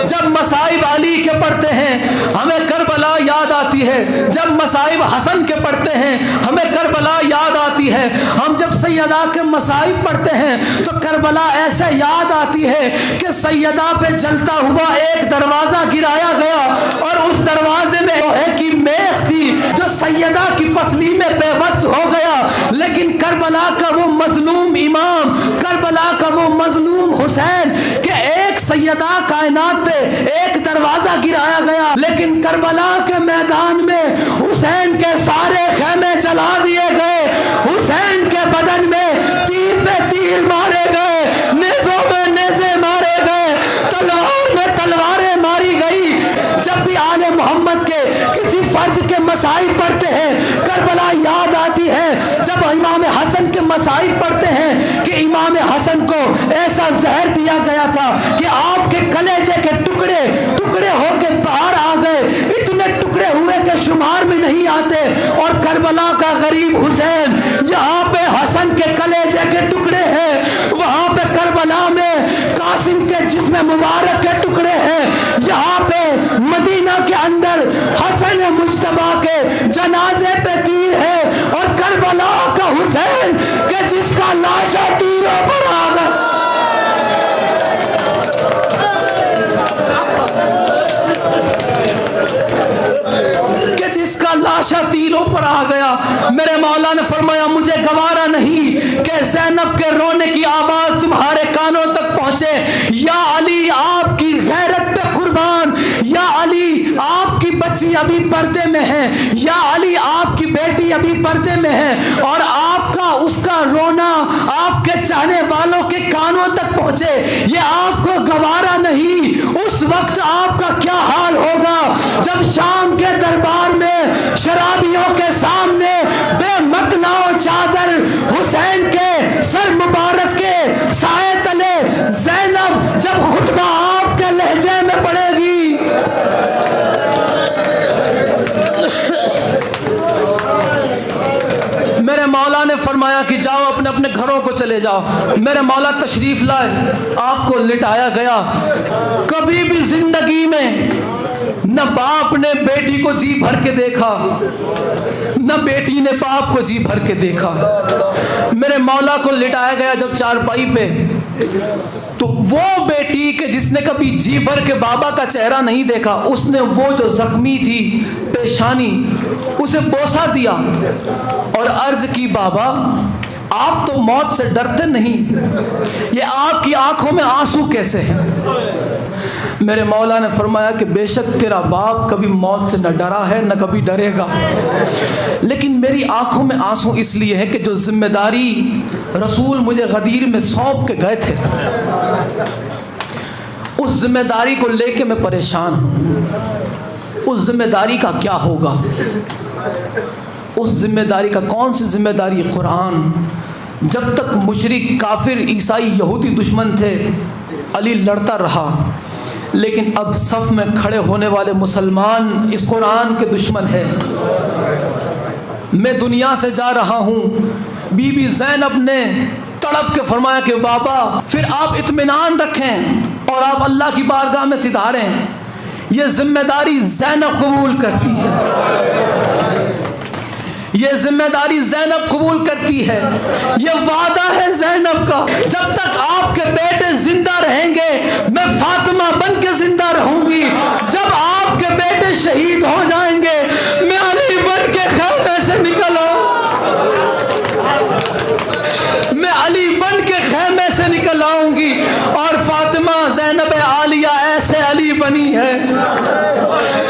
जब मसाइब अली के पढ़ते हैं हमें करबला याद आती है। जब मसाइब हसन के पढ़ते हैं हमें करबला याद आती है। हम जब सैयदा के मसाइब पढ़ते हैं तो करबला ऐसे याद आती है कि सैयदा पे जलता हुआ एक दरवाज़ा गिराया गया और उस दरवाजे में लोहे की मेख थी जो सैयदा की पसली में बेबस हो गया। लेकिन करबला का वो मजलूम इमाम, करबला का वो मजलूम हुसैन के एक सैयदा कायनात पे एक दरवाजा गिराया गया, लेकिन करबला के मैदान में हुसैन के सारे खेमे जला दिए गए। हुसैन के बदन में तीर पे तीर मारे गए, नेज़ों में नेज़े मारे गए, तलवार में तलवारें मारी गई। जब भी आले मोहम्मद के किसी फर्ज के मसाइब पढ़ते हैं करबला याद आती है। जब इमाम हसन के मसाइब पढ़ते हैं कि इमाम हसन को ऐसा जहर दिया गया था कि आपके कलेजे के टुकड़े टुकड़े होके बाहर आ गए, इतने टुकड़े हुए कि शुमार में नहीं आते। और करबला का गरीब हुसैन, यहाँ पे हसन के कलेजे के टुकड़े हैं, वहाँ पे करबला में कासिम के जिस्म मुबारक के टुकड़े हैं, यहाँ पे मदीना के अंदर हसन मुज्तबा के जनाजे पे तीर है। और करबला का हुसैन के जिसका लाशा तीरों पर आ गया, कि जिसका लाशा तीरों पर आ गया। मेरे मौला ने फरमाया मुझे गवारा नहीं कि ज़ैनब के रोने की आवाज़ तुम्हारे कानों तक पहुंचे। या अली आपकी गैरत पे कुर्बान, या अली आपकी बच्ची अभी पर्दे में है, या अली आपकी बेटी अभी पर्दे में है और आपका उसका रोना आपके चाहने वालों के कानों तक पहुंचे, ये आपको गवारा नहीं। उस वक्त आपका क्या हाल होगा जब शाम के दरबार में शराबियों के सामने बेमकनाओ चादर हुसैन के सर मुबारक के साए तले ज़ैनब जब खुतबा आपके लहजे में पड़ेगी। मेरे मौला ने फरमाया कि जाओ अपने अपने घरों को चले जाओ। मेरे मौला तशरीफ लाए, आपको लिटाया गया। कभी भी जिंदगी में न बाप ने बेटी को जी भर के देखा, न बेटी ने बाप को जी भर के देखा। मेरे मौला को लिटाया गया जब चारपाई पे, तो वो बेटी के जिसने कभी जी भर के बाबा का चेहरा नहीं देखा, उसने वो जो जख्मी थी पेशानी उसे बोसा दिया और अर्ज की बाबा आप तो मौत से डरते नहीं, ये आपकी आंखों में आंसू कैसे हैं? मेरे मौला ने फरमाया कि बेशक तेरा बाप कभी मौत से न डरा है न कभी डरेगा, लेकिन मेरी आंखों में आंसू इसलिए है कि जो जिम्मेदारी रसूल मुझे गदीर में सौंप के गए थे उस जिम्मेदारी को लेके मैं परेशान हूँ। उस जिम्मेदारी का क्या होगा? उस जिम्मेदारी का कौन सी जिम्मेदारी? कुरान। जब तक मुशरिक काफिर ईसाई यहूदी दुश्मन थे अली लड़ता रहा, लेकिन अब सफ में खड़े होने वाले मुसलमान इस कुरान के दुश्मन है। मैं दुनिया से जा रहा हूँ, बीबी ज़ैनब ने तड़प के फरमाया कि बाबा फिर आप इत्मीनान रखें और आप अल्लाह की बारगाह में सिधारें। ये जिम्मेदारी ज़ैनब कबूल करती है, ये जिम्मेदारी ज़ैनब कबूल करती है। ये वादा है ज़ैनब का, जब तक आपके बेटे जिंदा रहेंगे मैं फातिमा बन के जिंदा रहूंगी। जब आपके बेटे शहीद हो जाएंगे मैं अली बन के खैमे से निकल मैं अली बन के खैमे से निकल आऊंगी। और फातिमा ज़ैनब आलिया ऐसे अली बनी है,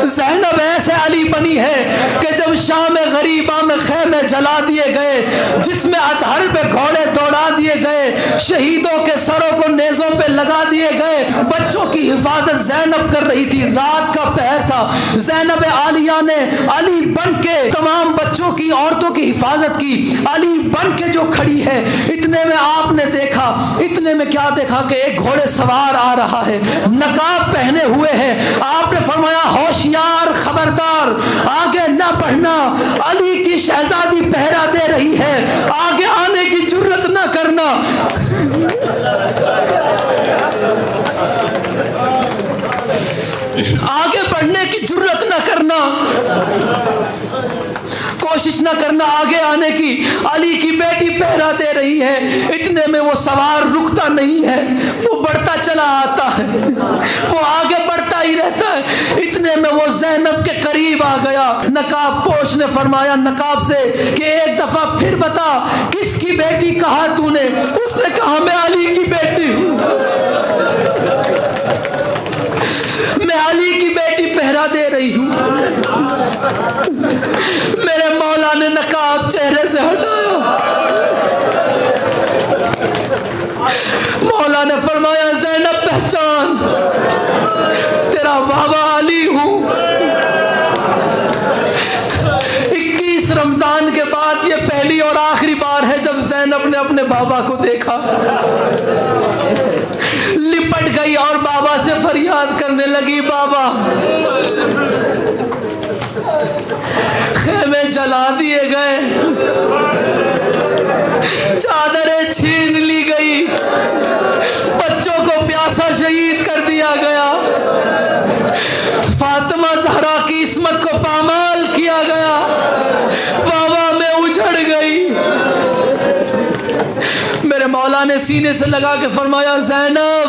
ज़ैनब ऐसे अली बनी है कि जब शाम गरीबा में खैमे जला दिए गए, जिसमें अतहर पे घोड़े दौड़ा दिए गए, शहीदों के सरों को नेज़ों पे लगा दिए गए। बच्चों की हिफाजत ज़ैनब कर रही थी। रात का पहर था। ज़ैनब आलिया ने अली बन के तमाम बच्चों की, औरतों की हिफाजत की। अली बन के जो खड़ी है, इतने में आपने देखा, इतने में क्या देखा कि एक घोड़े सवार आ रहा है, नकाब पहने हुए है। आपने फरमाया होशियार, खबरदार, आगे ना बढ़ना, अली की शहजादी पहरा दे रही है, आगे आने की जुर्रत ना करना। आगे बढ़ने की जुर्रत ना करना, कोशिश ना करना आगे आने की। अली की बेटी पहरा दे रही है। इतने में वो सवार रुकता नहीं है, वो बढ़ता चला आता है, वो आगे बढ़ता ही रहता है। इतने में वो ज़ैनब के करीब आ गया। नकाब पोश ने फरमाया नकाब से कि एक दफा फिर बता, किसकी बेटी कहा तूने? उसने कहा मैं अली की बेटी हूं, मैं अली की बेटी पहरा दे रही हूं। मेरे मौला ने नकाब चेहरे से हटाया। मौला ने फरमाया ज़ैनब पहचान, तेरा बाबा अली हूं। 21 रमजान के बाद ये पहली और आखिरी बार है जब ज़ैनब ने अपने बाबा को देखा। लिपट गई और बाबा से फरियाद करने लगी, बाबा खेमे जला दिए गए, चादरें छीन ली गई, बच्चों को प्यासा शहीद कर दिया गया, फातिमा ज़हरा की इस्मत को पामाल किया गया, बाबा मैं उजड़ गई। मेरे मौला ने सीने से लगा के फरमाया ज़ैनब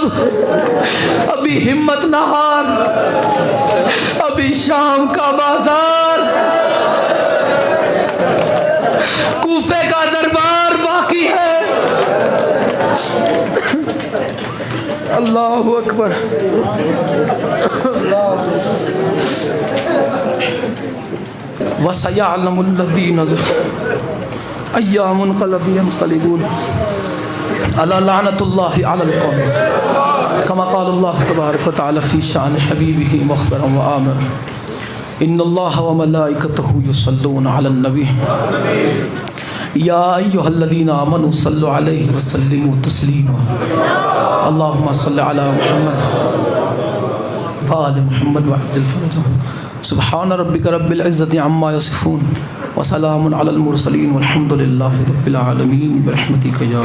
अभी हिम्मत ना हार, अभी शाम का बाजार, कूफे का दरबार बाकी है। अल्लाहु अकबर। वसयअलमुल लज़ीना अय्यामुन क़लबी यनक़लिबून अला लानतुल्लाहि अलल कौम कमा क़ाल अल्लाह तबारक व तआला फ़ी शान हबीबिही मुख़बिरन व आमिरन इन्नल्लाह व मलाइकतहु युसल्लूना अलन नबी या अय्युहल्लज़ीना आमनू सल्लु अलैहि व सल्लिमू तस्लीमा अल्लाहुम्मा सल्लि अला मुहम्मद व आलि मुहम्मद व अज्जिल फ़रजहुम सुब्हान रब्बिका रब्बिल इज़्ज़ति अम्मा यसिफ़ून व सलामुन अलल मुरसलीन वल्हम्दुलिल्लाहि रब्बिल आलमीन बिरहमतिका या